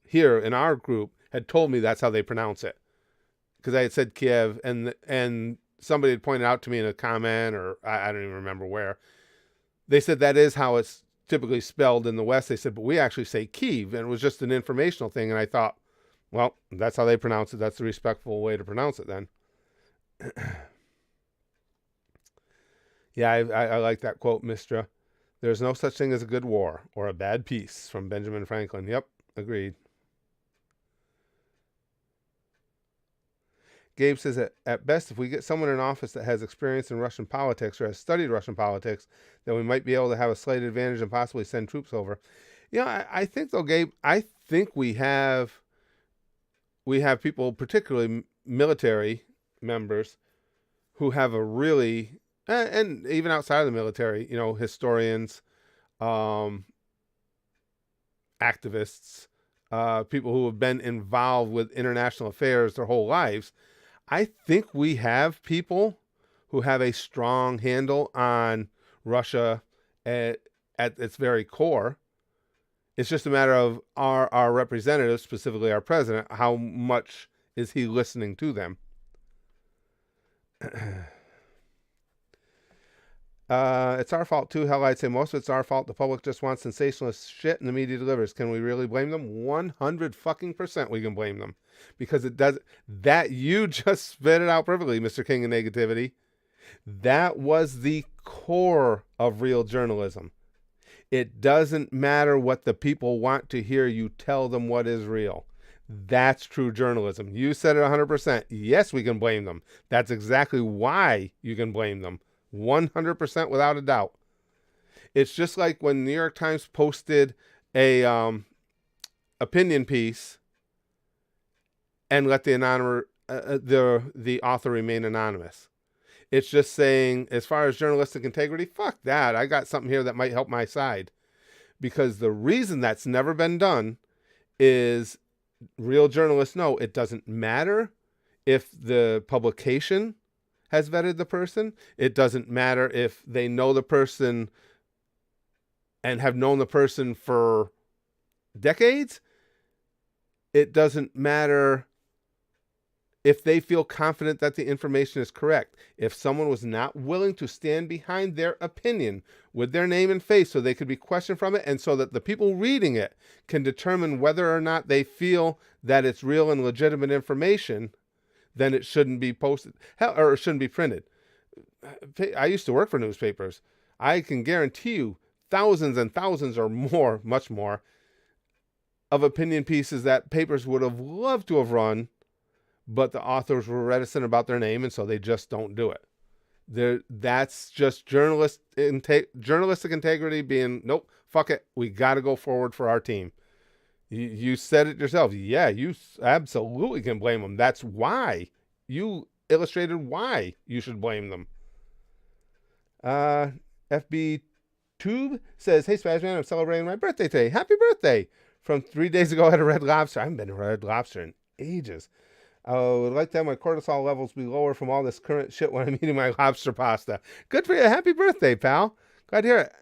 [SPEAKER 1] here in our group had told me that's how they pronounce it. Because I had said Kiev, and somebody had pointed out to me in a comment, or I don't even remember where. They said that is how it's typically spelled in the West. They said, but we actually say Kyiv, and it was just an informational thing. And I thought, well, that's how they pronounce it. That's the respectful way to pronounce it then. Yeah, I like that quote, Mistra. There's no such thing as a good war or a bad peace, from Benjamin Franklin. Yep, agreed. Gabe says that at best, if we get someone in office that has experience in Russian politics or has studied Russian politics, then we might be able to have a slight advantage and possibly send troops over. I think though, Gabe, I think we have people, particularly military members, who have a really, and even outside of the military, historians, activists, people who have been involved with international affairs their whole lives. I think we have people who have a strong handle on Russia at its very core. It's just a matter of our representatives, specifically our president, how much is he listening to them? It's our fault too. Hell, I'd say most of it's our fault. The public just wants sensationalist shit and the media delivers. Can we really blame them? 100% we can blame them. Because it does that. You just spit it out perfectly, Mr. King of Negativity. That was the core of real journalism. It doesn't matter what the people want to hear. You tell them what is real. That's true journalism. You said it 100%. Yes, we can blame them. That's exactly why you can blame them. 100% without a doubt. It's just like when the New York Times posted a opinion piece and let the author remain anonymous. It's just saying, as far as journalistic integrity, fuck that. I got something here that might help my side. Because the reason that's never been done is real journalists know it doesn't matter if the publication has vetted the person. It doesn't matter if they know the person and have known the person for decades. It doesn't matter if they feel confident that the information is correct. If someone was not willing to stand behind their opinion with their name and face so they could be questioned from it, and so that the people reading it can determine whether or not they feel that it's real and legitimate information, then it shouldn't be posted, or it shouldn't be printed. I used to work for newspapers. I can guarantee you thousands and thousands or more, much more, of opinion pieces that papers would have loved to have run, but the authors were reticent about their name, and so they just don't do it. That's just journalistic integrity being, nope, fuck it, we got to go forward for our team. You said it yourself. Yeah, you absolutely can blame them. That's why you illustrated why you should blame them. FB Tube says, hey, Spazman, I'm celebrating my birthday today. Happy birthday. From 3 days ago, I had a Red Lobster. I haven't been to Red Lobster in ages. I would like to have my cortisol levels be lower from all this current shit when I'm eating my lobster pasta. Good for you. Happy birthday, pal. Glad to hear it.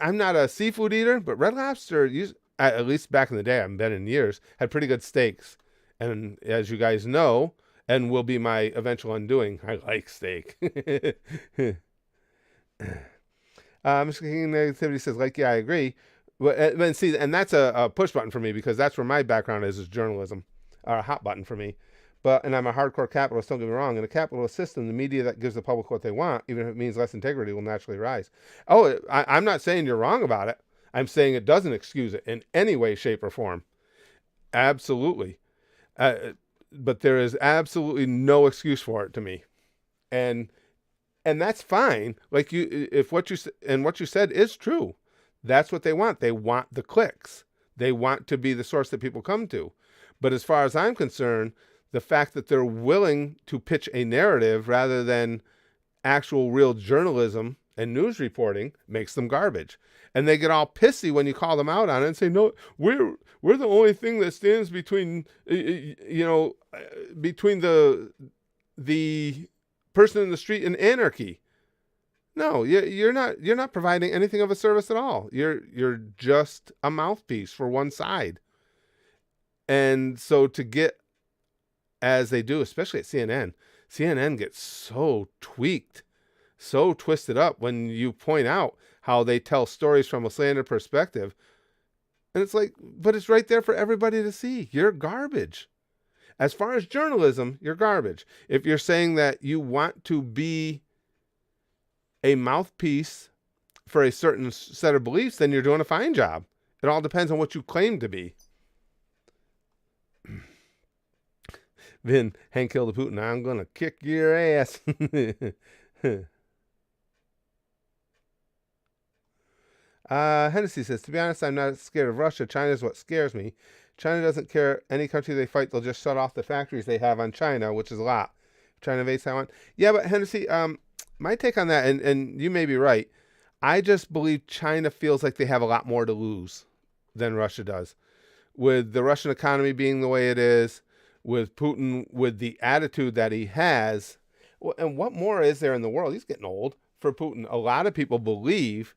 [SPEAKER 1] I'm not a seafood eater, but Red Lobster, at least back in the day, I haven't been in years, had pretty good steaks. And as you guys know, and will be my eventual undoing, I like steak. Mr. King Negativity says, yeah, I agree. But see, and that's a push button for me, because that's where my background is journalism, or a hot button for me. And I'm a hardcore capitalist, don't get me wrong. In a capitalist system, the media that gives the public what they want, even if it means less integrity, will naturally rise. I'm not saying you're wrong about it. I'm saying it doesn't excuse it in any way, shape, or form. Absolutely. But there is absolutely no excuse for it to me. And that's fine. Like what you said is true. That's what they want. They want the clicks. They want to be the source that people come to. But as far as I'm concerned, the fact that they're willing to pitch a narrative rather than actual real journalism and news reporting makes them garbage. And they get all pissy when you call them out on it and say, no, we're the only thing that stands between, between the person in the street and anarchy. No, you're not providing anything of a service at all. You're just a mouthpiece for one side. And so to get, as they do, especially at CNN gets so tweaked, so twisted up when you point out how they tell stories from a slanted perspective. And it's like, but it's right there for everybody to see. You're garbage. As far as journalism, you're garbage. If you're saying that you want to be a mouthpiece for a certain set of beliefs, then you're doing a fine job. It all depends on what you claim to be. been Hank Hill to Putin. I'm going to kick your ass. Hennessy says, to be honest, I'm not scared of Russia. China is what scares me. China doesn't care any country they fight. They'll just shut off the factories they have on China, which is a lot. China invades Taiwan. Yeah, but Hennessy, my take on that, and you may be right. I just believe China feels like they have a lot more to lose than Russia does. With the Russian economy being the way it is, with Putin, with the attitude that he has, and what more is there in the world? He's getting old for Putin. A lot of people believe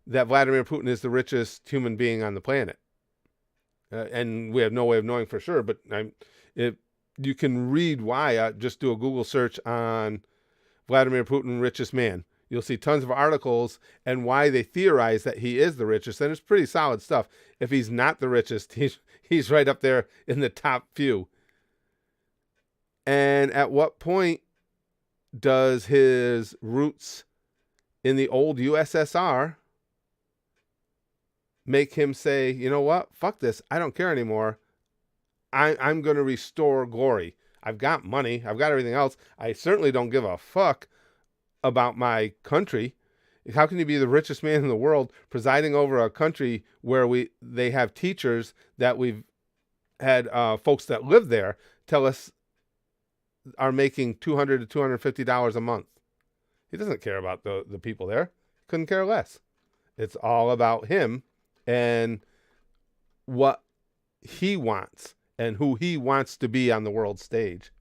[SPEAKER 1] that Vladimir Putin is the richest human being on the planet. And we have no way of knowing for sure, but you can read why. Just do a Google search on Vladimir Putin, richest man. You'll see tons of articles and why they theorize that he is the richest, and it's pretty solid stuff. If he's not the richest, he's right up there in the top few. And at what point does his roots in the old USSR make him say, you know what, fuck this, I don't care anymore. I'm going to restore glory. I've got money. I've got everything else. I certainly don't give a fuck about my country. How can you be the richest man in the world presiding over a country where they have teachers that we've had folks that live there tell us are making $200 to $250 a month? He doesn't care about the people there. Couldn't care less. It's all about him and what he wants and who he wants to be on the world stage.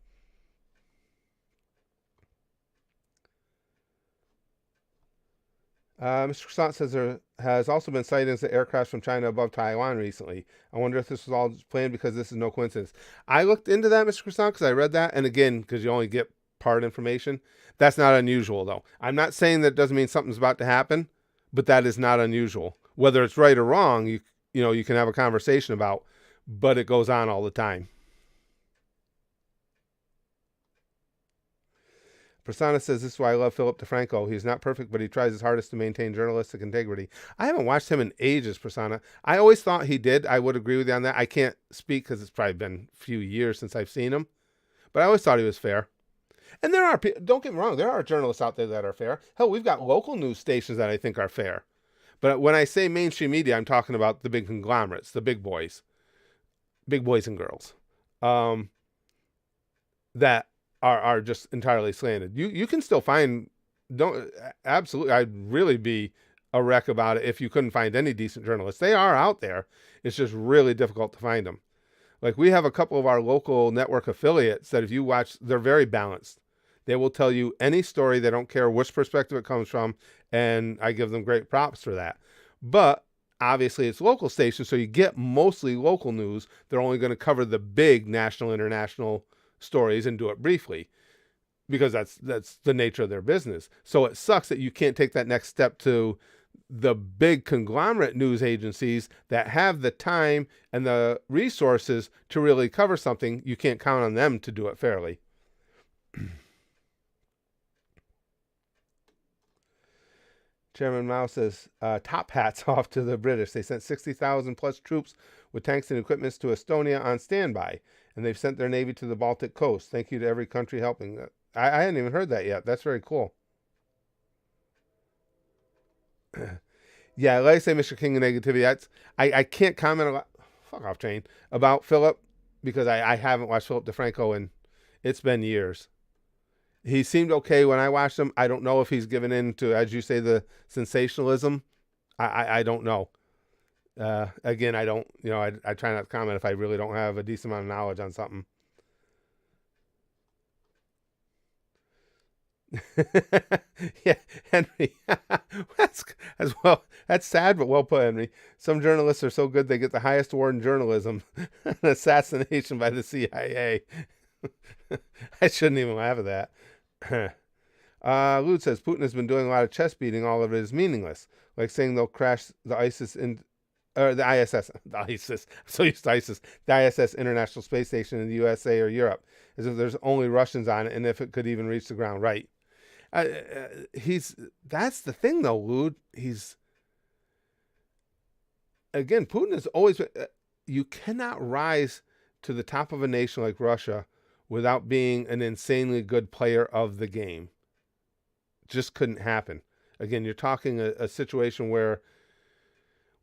[SPEAKER 1] Mr. Croissant says there has also been sightings of aircraft from China above Taiwan recently. I wonder if this was all planned because this is no coincidence. I looked into that, Mr. Croissant, because I read that. And again, because you only get part information. That's not unusual, though. I'm not saying that doesn't mean something's about to happen, but that is not unusual. Whether it's right or wrong, you can have a conversation about, but it goes on all the time. Prasanna says, this is why I love Philip DeFranco. He's not perfect, but he tries his hardest to maintain journalistic integrity. I haven't watched him in ages, Prasanna. I always thought he did. I would agree with you on that. I can't speak because it's probably been a few years since I've seen him. But I always thought he was fair. And there are, don't get me wrong, there are journalists out there that are fair. Hell, we've got local news stations that I think are fair. But when I say mainstream media, I'm talking about the big conglomerates, the big boys and girls, that are just entirely slanted. You can still find, absolutely, I'd really be a wreck about it if you couldn't find any decent journalists. They are out there. It's just really difficult to find them. Like, we have a couple of our local network affiliates that if you watch, they're very balanced. They will tell you any story. They don't care which perspective it comes from, and I give them great props for that. But obviously it's local stations, so you get mostly local news. They're only going to cover the big national, international stories and do it briefly because that's the nature of their business. So it sucks that you can't take that next step to the big conglomerate news agencies that have the time and the resources to really cover something. You can't count on them to do it fairly. Chairman Mao says, top hats off to the British. They sent 60,000 plus troops with tanks and equipment to Estonia on standby, and they've sent their Navy to the Baltic coast. Thank you to every country helping. I hadn't even heard that yet. That's very cool. Yeah, like I say, Mr. King of Negativity, I can't comment a lot, fuck off, Jane, about Philip, because I haven't watched Philip DeFranco, and it's been years. He seemed okay when I watched him. I don't know if he's given in to, as you say, the sensationalism. I don't know. Again, I don't, I try not to comment if I really don't have a decent amount of knowledge on something. Yeah, Henry. That's sad, but well put, Henry. Some journalists are so good they get the highest award in journalism, an assassination by the CIA. I shouldn't even laugh at that. Lud says Putin has been doing a lot of chest beating. All of it is meaningless, like saying they'll crash the ISIS the ISS. The ISIS. I'm so used to ISIS. The ISS International Space Station in the USA or Europe, as if there's only Russians on it, and if it could even reach the ground. Right. That's the thing, though, Lud. Putin has always been. You cannot rise to the top of a nation like Russia without being an insanely good player of the game. Just couldn't happen. Again, you're talking a situation where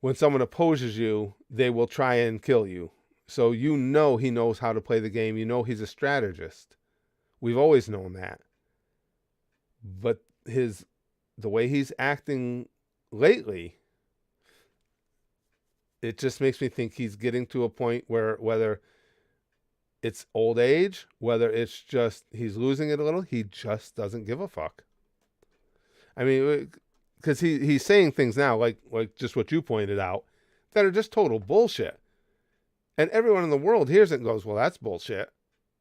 [SPEAKER 1] when someone opposes you, they will try and kill you. So he knows how to play the game. He's a strategist. We've always known that. But the way he's acting lately, it just makes me think he's getting to a point where, whether it's old age, whether it's just he's losing it a little, he just doesn't give a fuck. I mean, because he's saying things now, like just what you pointed out, that are just total bullshit. And everyone in the world hears it and goes, well, that's bullshit.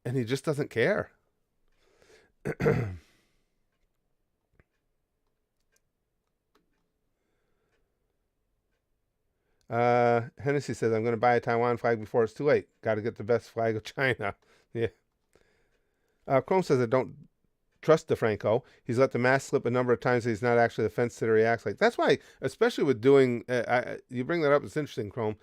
[SPEAKER 1] And he just doesn't care. Hennessy says, I'm going to buy a Taiwan flag before it's too late. Got to get the best flag of China. Yeah. Chrome says, I don't trust DeFranco. He's let the mask slip a number of times. He's not actually the fence sitter he acts like. That's why, especially with doing, you bring that up, it's interesting, Chrome.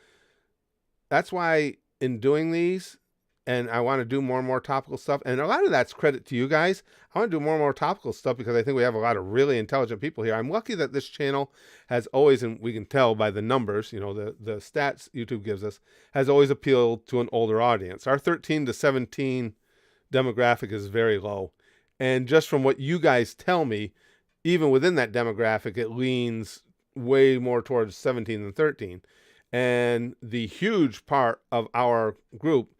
[SPEAKER 1] That's why in doing these, and I want to do more and more topical stuff, and a lot of that's credit to you guys. I want to do more and more topical stuff because I think we have a lot of really intelligent people here. I'm lucky that this channel has always, and we can tell by the numbers, the stats YouTube gives us, has always appealed to an older audience. Our 13 to 17 demographic is very low. And just from what you guys tell me, even within that demographic, it leans way more towards 17 than 13. And the huge part of our group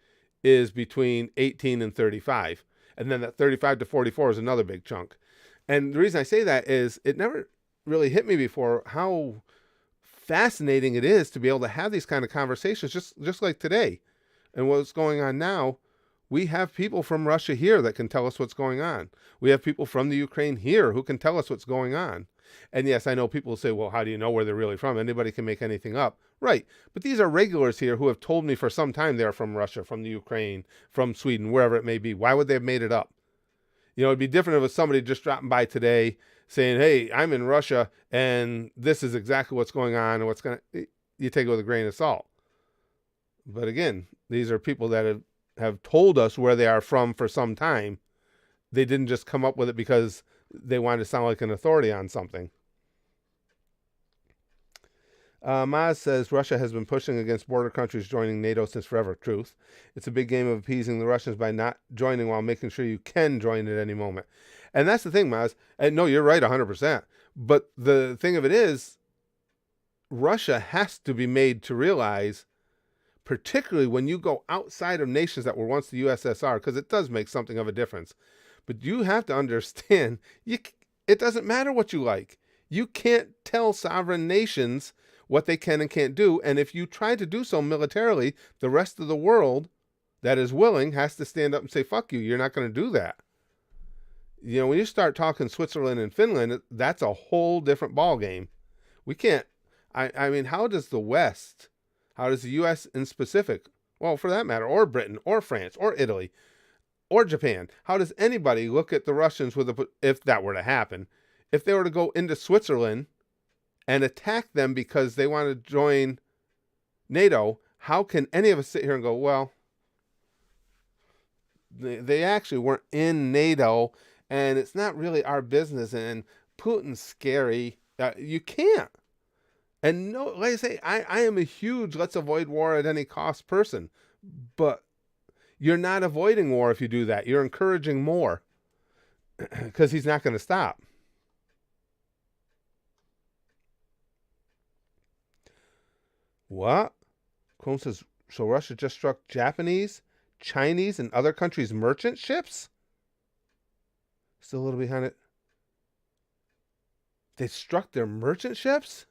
[SPEAKER 1] is between 18 and 35. And then that 35 to 44 is another big chunk. And the reason I say that is it never really hit me before how fascinating it is to be able to have these kind of conversations, just like today. And what's going on now, we have people from Russia here that can tell us what's going on. We have people from the Ukraine here who can tell us what's going on. And yes, I know people will say, well, how do you know where they're really from? Anybody can make anything up. Right. But these are regulars here who have told me for some time they're from Russia, from the Ukraine, from Sweden, wherever it may be. Why would they have made it up? It'd be different if it was somebody just dropping by today saying, hey, I'm in Russia and this is exactly what's going on and you take it with a grain of salt. But again, these are people that have told us where they are from for some time. They didn't just come up with it because they wanted to sound like an authority on something. Maz says, Russia has been pushing against border countries joining NATO since forever. Truth. It's a big game of appeasing the Russians by not joining while making sure you can join at any moment. And that's the thing, Maz. And no, you're right 100%. But the thing of it is, Russia has to be made to realize, particularly when you go outside of nations that were once the USSR, because it does make something of a difference. But you have to understand, it doesn't matter what you like. You can't tell sovereign nations what they can and can't do. And if you try to do so militarily, the rest of the world that is willing has to stand up and say, fuck you, you're not going to do that. When you start talking Switzerland and Finland, that's a whole different ballgame. We can't, I mean, how does the West, how does the U.S. in specific, well, for that matter, or Britain, or France, or Italy, or Japan, how does anybody look at the Russians if that were to happen, if they were to go into Switzerland and attack them because they want to join NATO? How can any of us sit here and go, well, they actually weren't in NATO and it's not really our business and Putin's scary? You can't. And no, like I say, I am a huge let's avoid war at any cost person, but you're not avoiding war if you do that. You're encouraging more because he's not going to stop. What? Chrome says, so Russia just struck Japanese, Chinese, and other countries' merchant ships? Still a little behind it. They struck their merchant ships?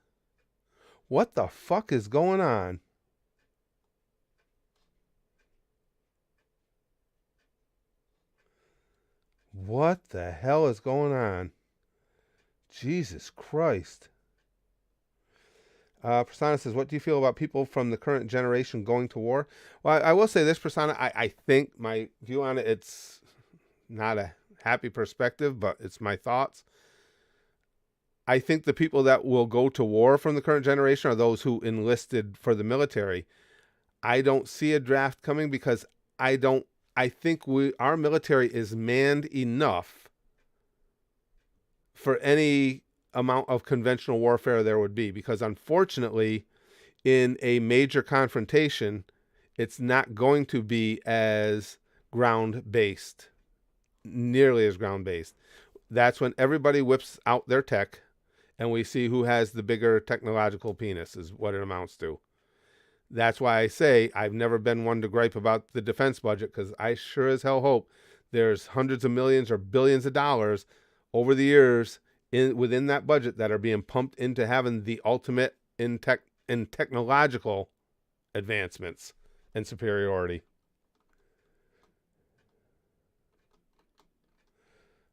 [SPEAKER 1] What the fuck is going on? What the hell is going on? Jesus Christ. Prasanna says, what do you feel about people from the current generation going to war? Well, I will say this, Prasanna. I think my view on it, it's not a happy perspective, but it's my thoughts. I think the people that will go to war from the current generation are those who enlisted for the military. I don't see a draft coming because I don't I think our military is manned enough for any amount of conventional warfare there would be, because unfortunately, in a major confrontation, it's not going to be as ground based, nearly as ground based. That's when everybody whips out their tech and we see who has the bigger technological penis, is what it amounts to. That's why I say I've never been one to gripe about the defense budget, because I sure as hell hope there's hundreds of millions or billions of dollars over the years within that budget that are being pumped into having the ultimate in technological advancements and superiority.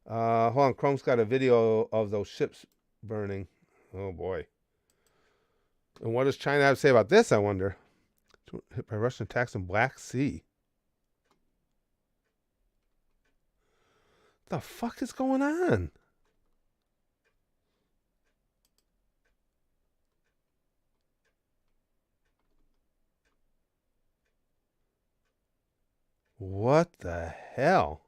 [SPEAKER 1] Hold on, Chrome's got a video of those ships burning. Oh boy. And what does China have to say about this, I wonder? Hit by Russian attacks in Black Sea. What the fuck is going on? What the hell?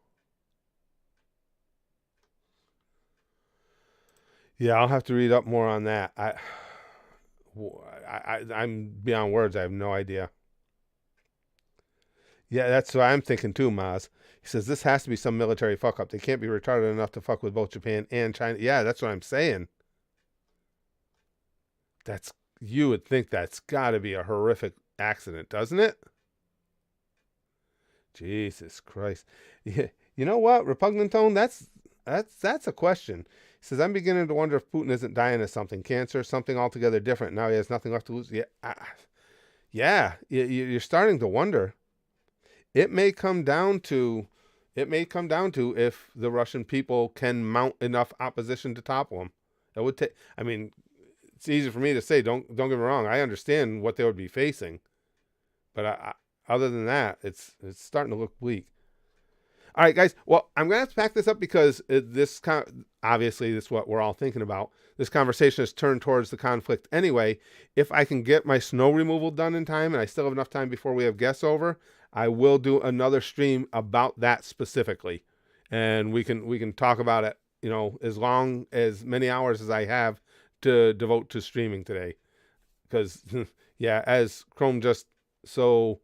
[SPEAKER 1] Yeah, I'll have to read up more on that. I'm beyond words. I have no idea. Yeah, that's what I'm thinking too, Maz. He says this has to be some military fuck up. They can't be retarded enough to fuck with both Japan and China. Yeah, that's what I'm saying. You would think that's got to be a horrific accident, doesn't it? Jesus Christ. Yeah, you know what, Repugnant Tone? That's a question. He says, I'm beginning to wonder if Putin isn't dying of something, cancer, something altogether different. Now he has nothing left to lose. Yeah, you're starting to wonder. It may come down to if the Russian people can mount enough opposition to topple him. It would take. I mean, it's easy for me to say. Don't get me wrong. I understand what they would be facing, but other than that, it's starting to look bleak. All right, guys. Well, I'm going to have to pack this up because obviously this is what we're all thinking about. This conversation has turned towards the conflict anyway. If I can get my snow removal done in time and I still have enough time before we have guests over, I will do another stream about that specifically. And we can talk about it, as many hours as I have to devote to streaming today. Because, yeah, as Chrome just so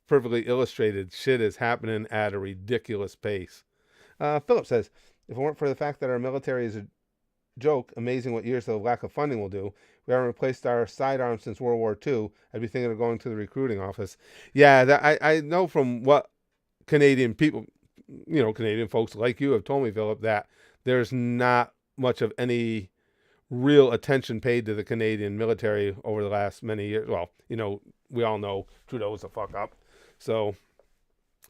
[SPEAKER 1] perfectly illustrated, shit is happening at a ridiculous pace. Philip says, if it weren't for the fact that our military is a joke, amazing what years of lack of funding will do. We haven't replaced our sidearms since World War II. I'd be thinking of going to the recruiting office. Yeah, I know from what Canadian people, Canadian folks like you have told me, Philip, that there's not much of any real attention paid to the Canadian military over the last many years. Well, we all know Trudeau's a fuck up. So,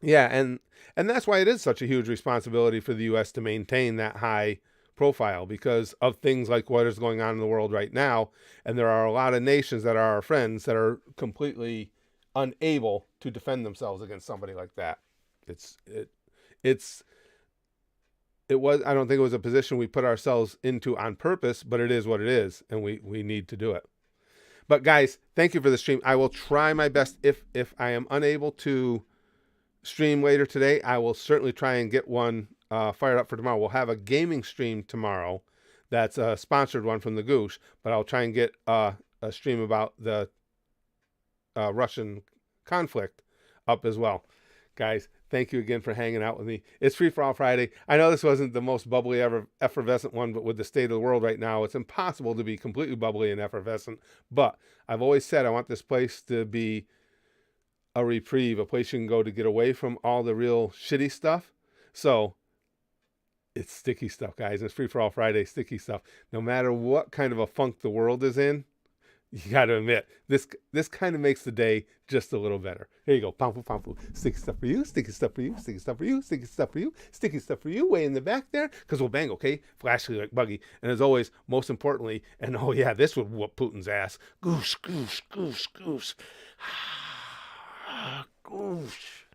[SPEAKER 1] yeah, and that's why it is such a huge responsibility for the U.S. to maintain that high profile, because of things like what is going on in the world right now. And there are a lot of nations that are our friends that are completely unable to defend themselves against somebody like that. I don't think it was a position we put ourselves into on purpose, but it is what it is, and we need to do it. But guys, thank you for the stream. I will try my best. If I am unable to stream later today, I will certainly try and get one fired up for tomorrow. We'll have a gaming stream tomorrow. That's a sponsored one from the Goosh, but I'll try and get a stream about the Russian conflict up as well. Guys, thank you again for hanging out with me. It's Free For All Friday. I know this wasn't the most bubbly ever effervescent one, but with the state of the world right now, it's impossible to be completely bubbly and effervescent. But I've always said I want this place to be a reprieve, a place you can go to get away from all the real shitty stuff. So it's sticky stuff, guys. It's Free For All Friday, sticky stuff. No matter what kind of a funk the world is in, you got to admit, this kind of makes the day just a little better. Here you go. Pampu, pampu. Sticky stuff for you. Sticky stuff for you. Sticky stuff for you. Sticky stuff for you. Sticky stuff for you. Way in the back there. Because we'll bang, okay? Flashly like Buggy. And as always, most importantly, and oh yeah, this would whoop Putin's ass. Goose, goose, goose, goose. Goose.